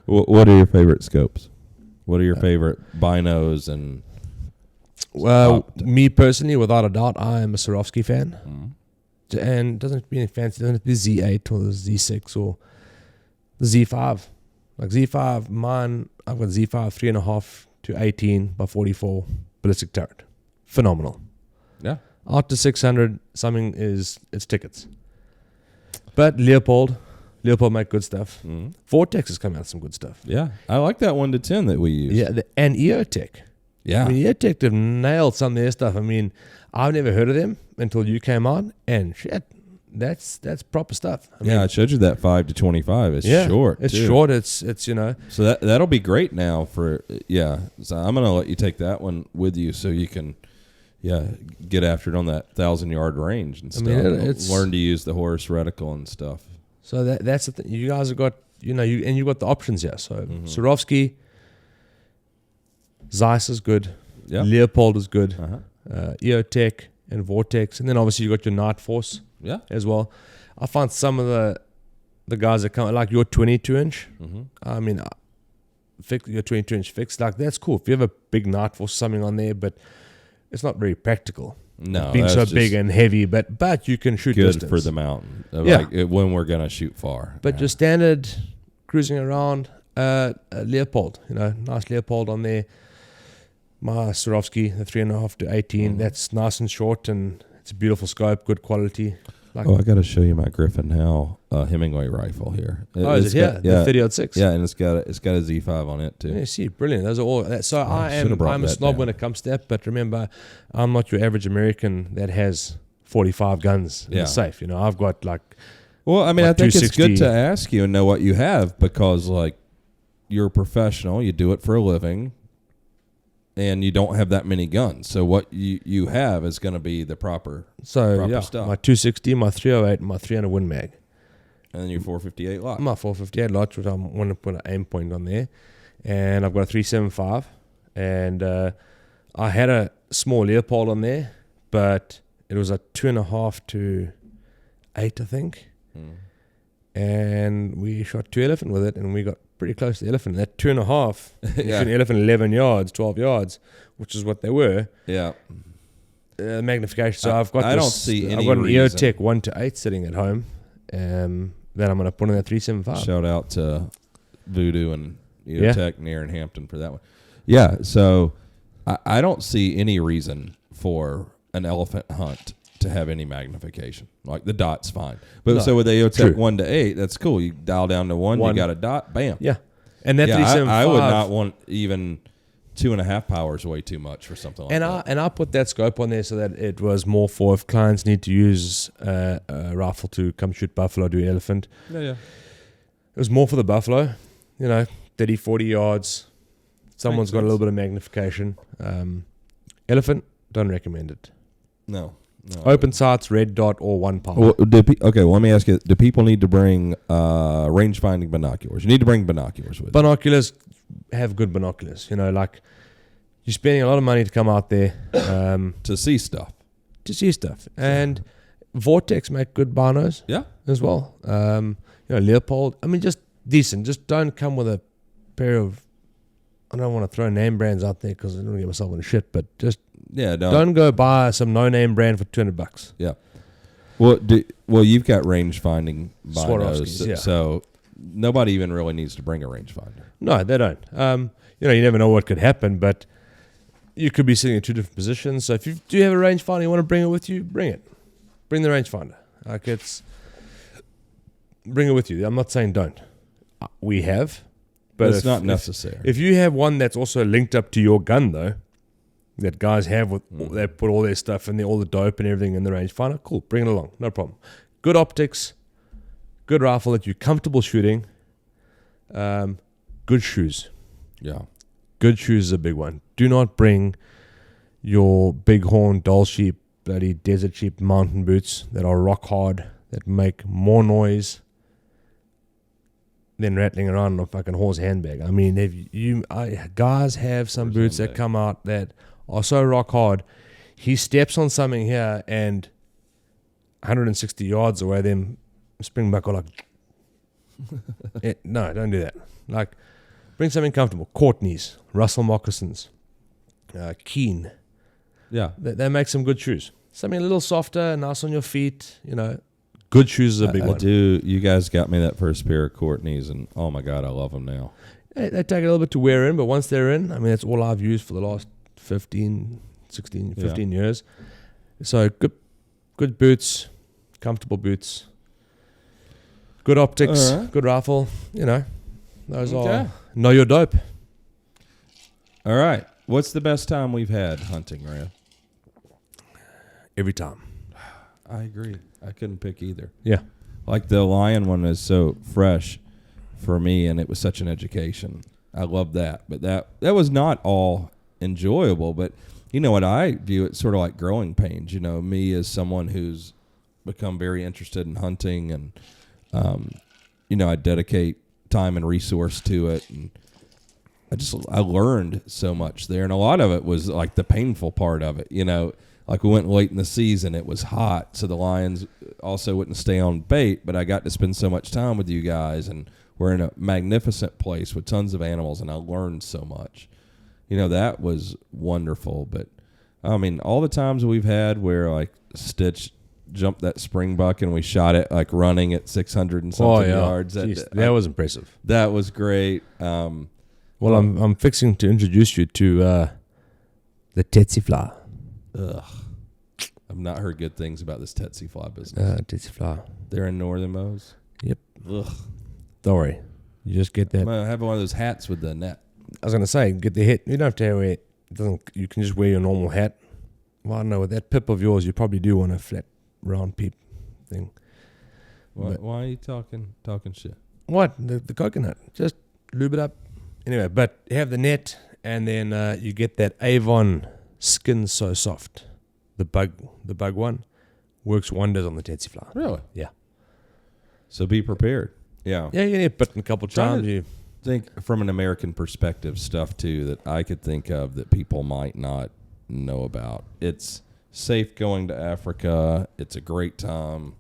What are your favorite scopes? What are your favorite binos and? Well, me personally, without a doubt, I am a Swarovski fan. And it doesn't have to be any fancy. It doesn't have to be Z8 or the Z6 or the Z5. Like Z5, mine, I've got Z5 3.5 to 18 by 44 ballistic turret. Phenomenal. Yeah. Out to 600, it's tickets. But Leopold make good stuff. Vortex has come out with some good stuff. Yeah. I like that 1 to 10 that we use. Yeah. And EOTech. Yeah. EOTech have nailed some of their stuff. I've never heard of them until you came on, and shit, that's proper stuff. I showed you that 5 to 25. It's short. It's too. short. It's So that'll be great now for So I'm gonna let you take that one with you so you can get after it on that 1,000-yard range and stuff. it's learn to use the horse reticle and stuff. So that's the thing. You guys have got, you've got the options here. So Swarovski, Zeiss is good. Yeah. Leopold is good. Uh-huh. EOTech and Vortex. And then obviously you got your Night Force as well. I find some of the guys that come, like your 22-inch, I mean, your 22-inch fixed, like that's cool. If you have a big Night Force, something on there, but it's not very practical. No, being so big and heavy, but you can shoot good distance. for the mountain. Like when we're gonna shoot far. But just standard cruising around, Leopold, nice Leopold on there. My Swarovski, the 3.5 to 18, that's nice and short, and it's a beautiful scope, good quality. I got to show you my Griffin Howe Hemingway rifle here. Is it here? The 30-06. Yeah, and it's got a Z5 on it too. Yeah, see, brilliant. Those are all. So I'm a snob when it comes to that, but remember, I'm not your average American that has 45 guns in the safe. I've got like. Well, I mean, I think it's good to ask you and know what you have, because like you're a professional, you do it for a living, and you don't have that many guns. So what you have is going to be the proper stuff. My 260, my 308, and my 300 Win Mag. And then your 458 lot. My 458 lot, which I want to put an aim point on there. And I've got a 375. And I had a small Leopold on there, but it was a 2.5 to 8, I think. And we shot 2 elephant with it, and we got pretty close to the elephant. That 2.5, you shoot an elephant 11 yards, 12 yards, which is what they were. Yeah. Magnification. So I've got I don't see any I've got an reason. EOTech 1 to 8 sitting at home that I'm going to put in that 375. Shout out to Voodoo and EOTech near in Hampton for that one. Yeah, so I don't see any reason for an elephant hunt to have any magnification. Like the dot's fine. But so with the EOTech 1 to 8, that's cool. You dial down to 1, you got a dot, bam. Yeah. And that 375. I would not want even 2.5 powers way too much for something like that. And I put that scope on there so that it was more for if clients need to use a rifle to come shoot buffalo, do elephant. Yeah. It was more for the buffalo, 30, 40 yards. Someone's got a little bit of magnification. Elephant, don't recommend it. No. Open sights, red dot, or 1 power. Well, let me ask you, do people need to bring range-finding binoculars? You need to bring binoculars with you. Binoculars, have good binoculars. Like you're spending a lot of money to come out there. To see stuff. And Vortex make good binos as well. Leopold, I mean, just decent. Just don't come with a pair of, I don't want to throw name brands out there because I don't want to get myself in shit, but just don't go buy some no-name brand for $200. Yeah. Well, you've got range-finding binos, so nobody even really needs to bring a rangefinder. No, they don't. You never know what could happen, but you could be sitting in 2 different positions. So if you do have a rangefinder, you want to bring it with you, bring it. Bring the rangefinder. Bring it with you. I'm not saying don't. We have, but it's not necessary. If you have one that's also linked up to your gun, though, that guys have they put all their stuff in there, all the dope and everything in the rangefinder, cool, bring it along, no problem. Good optics, good rifle that you're comfortable shooting, good shoes. Yeah. Good shoes is a big one. Do not bring your bighorn, doll sheep, bloody desert sheep mountain boots that are rock hard, that make more noise than rattling around in a fucking horse handbag. I mean, guys have some boots that come out that are so rock hard. He steps on something here and 160 yards away, them springbuck are like, no, don't do that. Like, bring something comfortable. Courtney's, Russell moccasins, Keen. Yeah. They make some good shoes. Something a little softer, nice on your feet, Good shoes is a big one. You guys got me that first pair of Courtney's, and oh my God, I love them now. They take a little bit to wear in, but once they're in, I mean, that's all I've used for the last 15 years. So good boots, comfortable boots, good optics, good rifle, those are, know your dope. All right. What's the best time we've had hunting, Rand? Every time. I agree. I couldn't pick either. Yeah. Like the lion one is so fresh for me, and it was such an education. I love that. But that was not all enjoyable. But you know what, I view it sort of like growing pains. You know, me as someone who's become very interested in hunting, and you know, I dedicate time and resource to it, and I learned so much there, and a lot of it was like the painful part of it. You know, like we went late in the season, it was hot, so the lions also wouldn't stay on bait, but I got to spend so much time with you guys, and we're in a magnificent place with tons of animals, and I learned so much. You know, that was wonderful. But I mean, all the times we've had where like Stitch jumped that spring buck and we shot it like running at 600 and something yards. That was impressive. That was great. Well, I'm fixing to introduce you to the tsetse fly. Ugh. I've not heard good things about this tsetse fly business. Tsetse fly. They're in northern Mose. Yep. Ugh. Don't worry. You just get that. I'm gonna have one of those hats with the net. I was going to say, get the hat. You don't have to wear it. You can just wear your normal hat. Well, I don't know. With that pip of yours, you probably do want a flat, round peep thing. Why are you talking shit? What? The coconut. Just lube it up. Anyway, but you have the net, and then you get that Avon Skin So Soft. The bug one. Works wonders on the tsetse fly. Really? Yeah. So be prepared. Yeah. Yeah, you get bitten a couple times. You think from an American perspective stuff too that I could think of that people might not know about. It's safe going to Africa. It's a great time.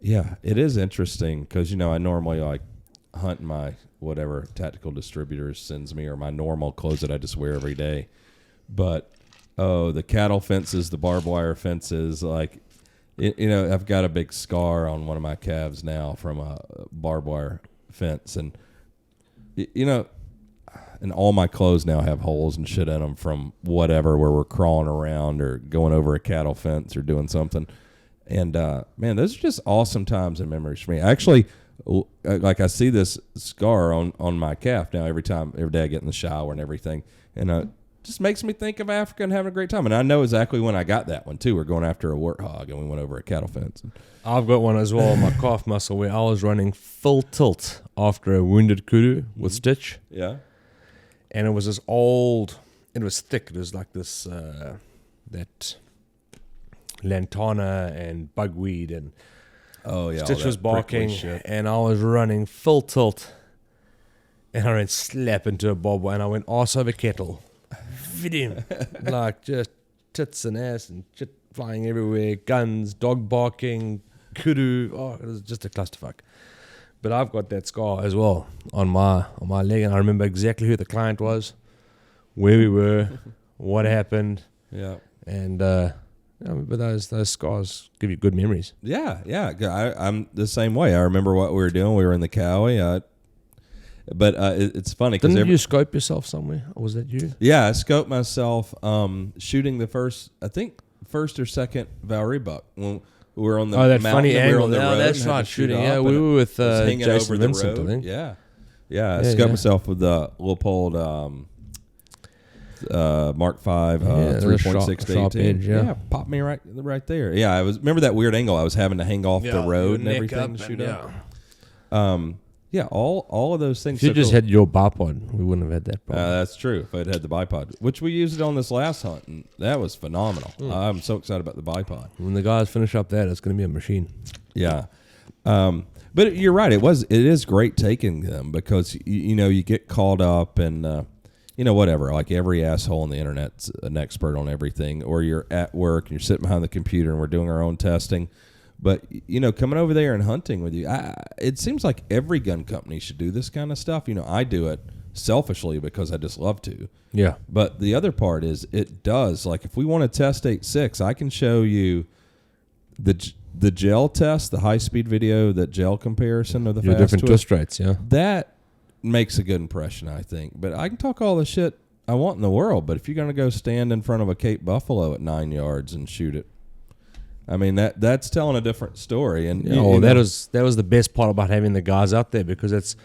Yeah, it is interesting because, you know, I normally like hunt my whatever Tactical Distributors sends me or my normal clothes that I just wear every day. But, the cattle fences, the barbed wire fences, like, you know, I've got a big scar on one of my calves now from a barbed wire fence, and you know, and all my clothes now have holes and shit in them from whatever, where we're crawling around or going over a cattle fence or doing something. And man, those are just awesome times and memories for me. Actually, like I see this scar on my calf now every day I get in the shower and everything, and just makes me think of Africa and having a great time. And I know exactly when I got that one too. We're going after a warthog and we went over a cattle fence. I've got one as well, my calf muscle, where I was running full tilt after a wounded kudu with Stitch. Yeah. And it was this old, it was thick. It was like this, that lantana and bugweed, and Stitch was barking, and I was running full tilt, and I ran slap into a bob, and I went arse over kettle. Fit him. Like just tits and ass and shit flying everywhere, guns, dog barking, kudu. Oh, it was just a clusterfuck. But I've got that scar as well on my leg, and I remember exactly who the client was, where we were, what happened. Yeah. And but those scars give you good memories. Yeah. I'm the same way. I remember what we were doing. We were in the Cowie. But it's funny because didn't you scope yourself somewhere, or was that you? Yeah, I scoped myself shooting the first or second Valerie buck when we were on the that mountain. funny angle. We were on the road that's not shooting. Yeah, we were with Jason Vincent, I think. Yeah. I scoped myself with the Leupold Mark V 3.6 to 18. Edge, yeah, popped me right there. Yeah, remember that weird angle I was having to hang off the road and everything to shoot up. Yeah, all of those things. If you just had your bipod, we wouldn't have had that problem. That's true. If I'd had the bipod, which we used it on this last hunt, and that was phenomenal. I'm so excited about the bipod. When the guys finish up that, it's going to be a machine. Yeah. But you're right. It is great taking them because, you know, you get caught up and, you know, whatever. Like every asshole on the internet's an expert on everything, or you're at work and you're sitting behind the computer and we're doing our own testing. But, you know, coming over there and hunting with you, it seems like every gun company should do this kind of stuff. You know, I do it selfishly because I just love to. Yeah. But the other part is it does. Like if we want to test 8.6, I can show you the gel test, the high-speed video, that gel comparison of the fast different twist rates, yeah. That makes a good impression, I think. But I can talk all the shit I want in the world, but if you're going to go stand in front of a Cape Buffalo at 9 yards and shoot it, I mean, that's telling a different story. And that was the best part about having the guys out there, because it's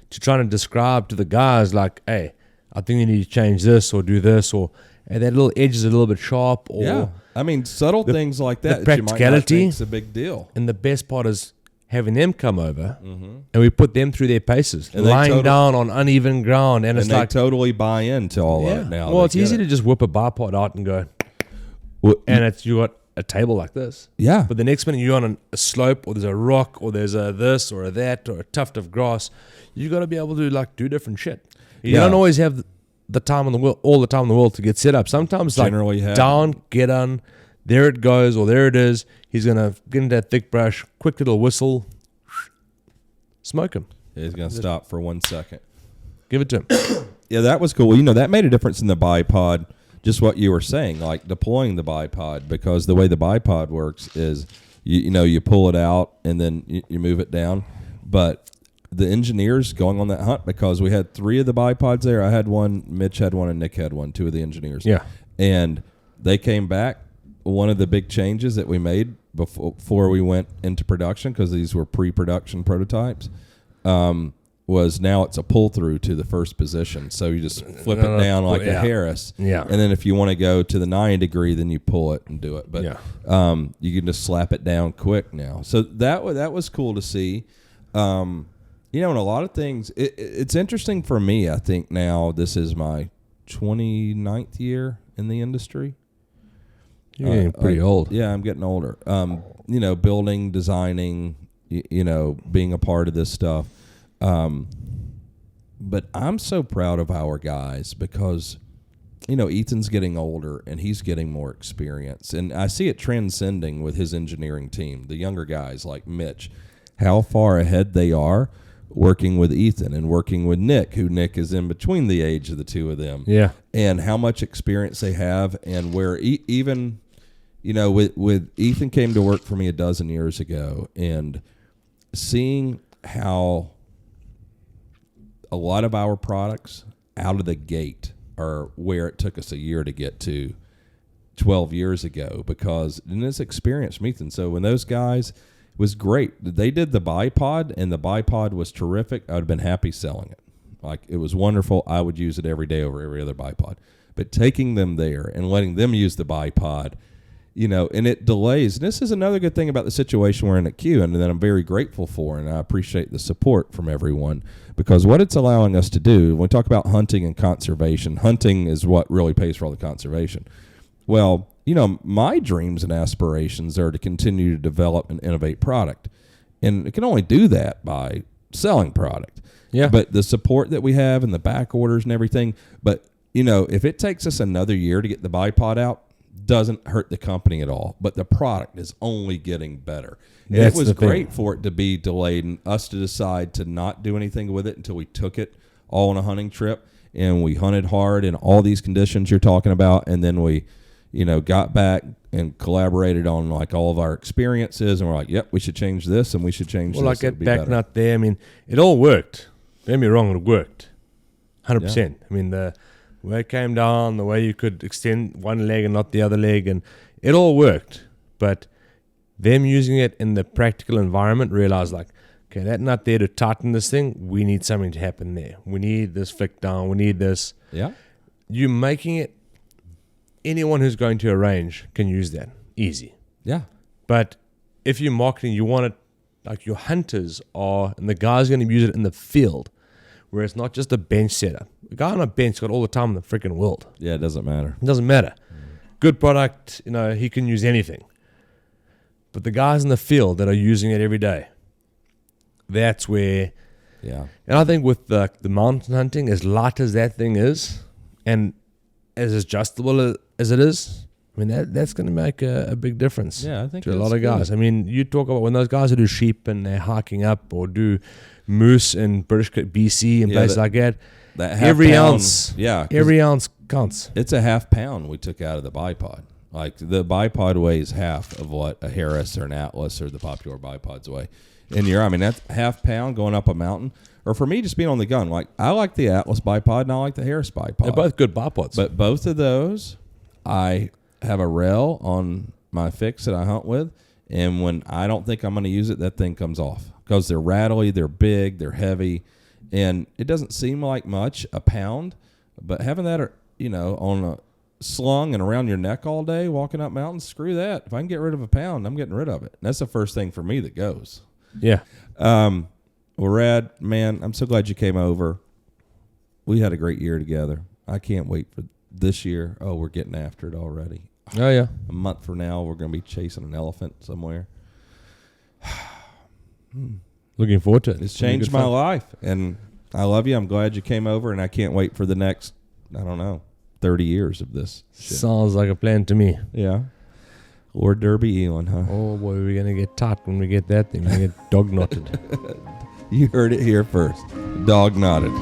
to trying to describe to the guys like, hey, I think you need to change this or do this, or that little edge is a little bit sharp. Or I mean, subtle things like that. The practicality is a big deal. And the best part is having them come over, and we put them through their paces, and lying down on uneven ground, and it's they like totally buy into all of it now. Well, it's easy to just whip a bipod out and go, and you got a table like this. Yeah. But the next minute you're on a slope, or there's a rock, or there's a this or a that, or a tuft of grass, you got to be able to like do different shit. You don't always have the time in the world, all the time in the world to get set up. Sometimes Generally like down, get on, there it goes, or there it is. He's gonna get into that thick brush, quick little whistle, smoke him. He's gonna stop for 1 second. Give it to him. Yeah, that was cool. You know, that made a difference in the bipod. Just what you were saying, like deploying the bipod, because the way the bipod works is, you pull it out and then you move it down. But the engineers going on that hunt, because we had 3 of the bipods there. I had one, Mitch had one, and Nick had one, 2 of the engineers. Yeah. And they came back. One of the big changes that we made before we went into production, because these were pre-production prototypes, was now it's a pull-through to the first position. So you just flip it down like a Harris. Yeah. And then if you want to go to the 90 degree, then you pull it and do it. But you can just slap it down quick now. So that was cool to see. And a lot of things, it's interesting for me. I think now this is my 29th year in the industry. You're getting pretty old. Yeah, I'm getting older. Building, designing, being a part of this stuff. But I'm so proud of our guys because, Ethan's getting older and he's getting more experience. And I see it transcending with his engineering team, the younger guys like Mitch, how far ahead they are working with Ethan and working with Nick, who Nick is in between the age of the two of them. Yeah. And how much experience they have, and where even, with Ethan came to work for me 12 years ago, and seeing how a lot of our products out of the gate are where it took us a year to get to 12 years ago, because in this experience from Ethan. So when those guys was great, they did the bipod, and the bipod was terrific. I would have been happy selling it. Like, it was wonderful. I would use it every day over every other bipod. But taking them there and letting them use the bipod, and it delays. And this is another good thing about the situation we're in at Q, and that I'm very grateful for, and I appreciate the support from everyone, because what it's allowing us to do, when we talk about hunting and conservation, hunting is what really pays for all the conservation. Well, my dreams and aspirations are to continue to develop and innovate product. And it can only do that by selling product. Yeah. But the support that we have and the back orders and everything, but, if it takes us another year to get the bipod out, doesn't hurt the company at all. But the product is only getting better. And it was great for it to be delayed and us to decide to not do anything with it until we took it all on a hunting trip. And we hunted hard in all these conditions you're talking about. And then we, got back and collaborated on like all of our experiences. And we're like, yep, we should change this and we should change this. Well, like get back nut there. I mean, it all worked. Don't get me wrong, it worked. 100%. Yeah. I mean, the way it came down, the way you could extend one leg and not the other leg, and it all worked. But them using it in the practical environment realized, like, okay, that nut there to tighten this thing, we need something to happen there. We need this flick down. We need this. Yeah. You're making it, anyone who's going to a range can use that. Easy. Yeah. But if you're marketing, you want it, like your hunters are, and the guy's going to use it in the field, where it's not just a bench setup. The guy on a bench got all the time in the freaking world. Yeah, it doesn't matter. It doesn't matter. Good product, he can use anything. But the guys in the field that are using it every day, that's where. Yeah. And I think with the mountain hunting, as light as that thing is, and as adjustable as it is, I mean, that's going to make a big difference. Yeah, I think to a lot of guys. I mean, you talk about when those guys who do sheep and they're hiking up, or do moose in BC and places like that. That half every pound, ounce, yeah, every ounce counts. It's a half pound we took out of the bipod. Like, the bipod weighs half of what a Harris or an Atlas or the popular bipods weigh. And that's half pound going up a mountain. Or for me, just being on the gun, like, I like the Atlas bipod and I like the Harris bipod. They're both good bipods. But both of those, I have a rail on my fix that I hunt with, and when I don't think I'm going to use it, that thing comes off, because they're rattly, they're big, they're heavy, and it doesn't seem like much, a pound, but having that, on a slung and around your neck all day, walking up mountains, screw that. If I can get rid of a pound, I'm getting rid of it. And that's the first thing for me that goes. Yeah. Well, Rad, man, I'm so glad you came over. We had a great year together. I can't wait for this year. Oh, we're getting after it already. Oh, yeah. A month from now, we're going to be chasing an elephant somewhere. Looking forward to it. It's changed my life, and I love you. I'm glad you came over, and I can't wait for the next, 30 years of this shit. Sounds like a plan to me. Yeah. Lord Derby Elon, huh? Oh, boy, we're going to get tot when we get that thing. We're going to get dog knotted. You heard it here first. Dog knotted.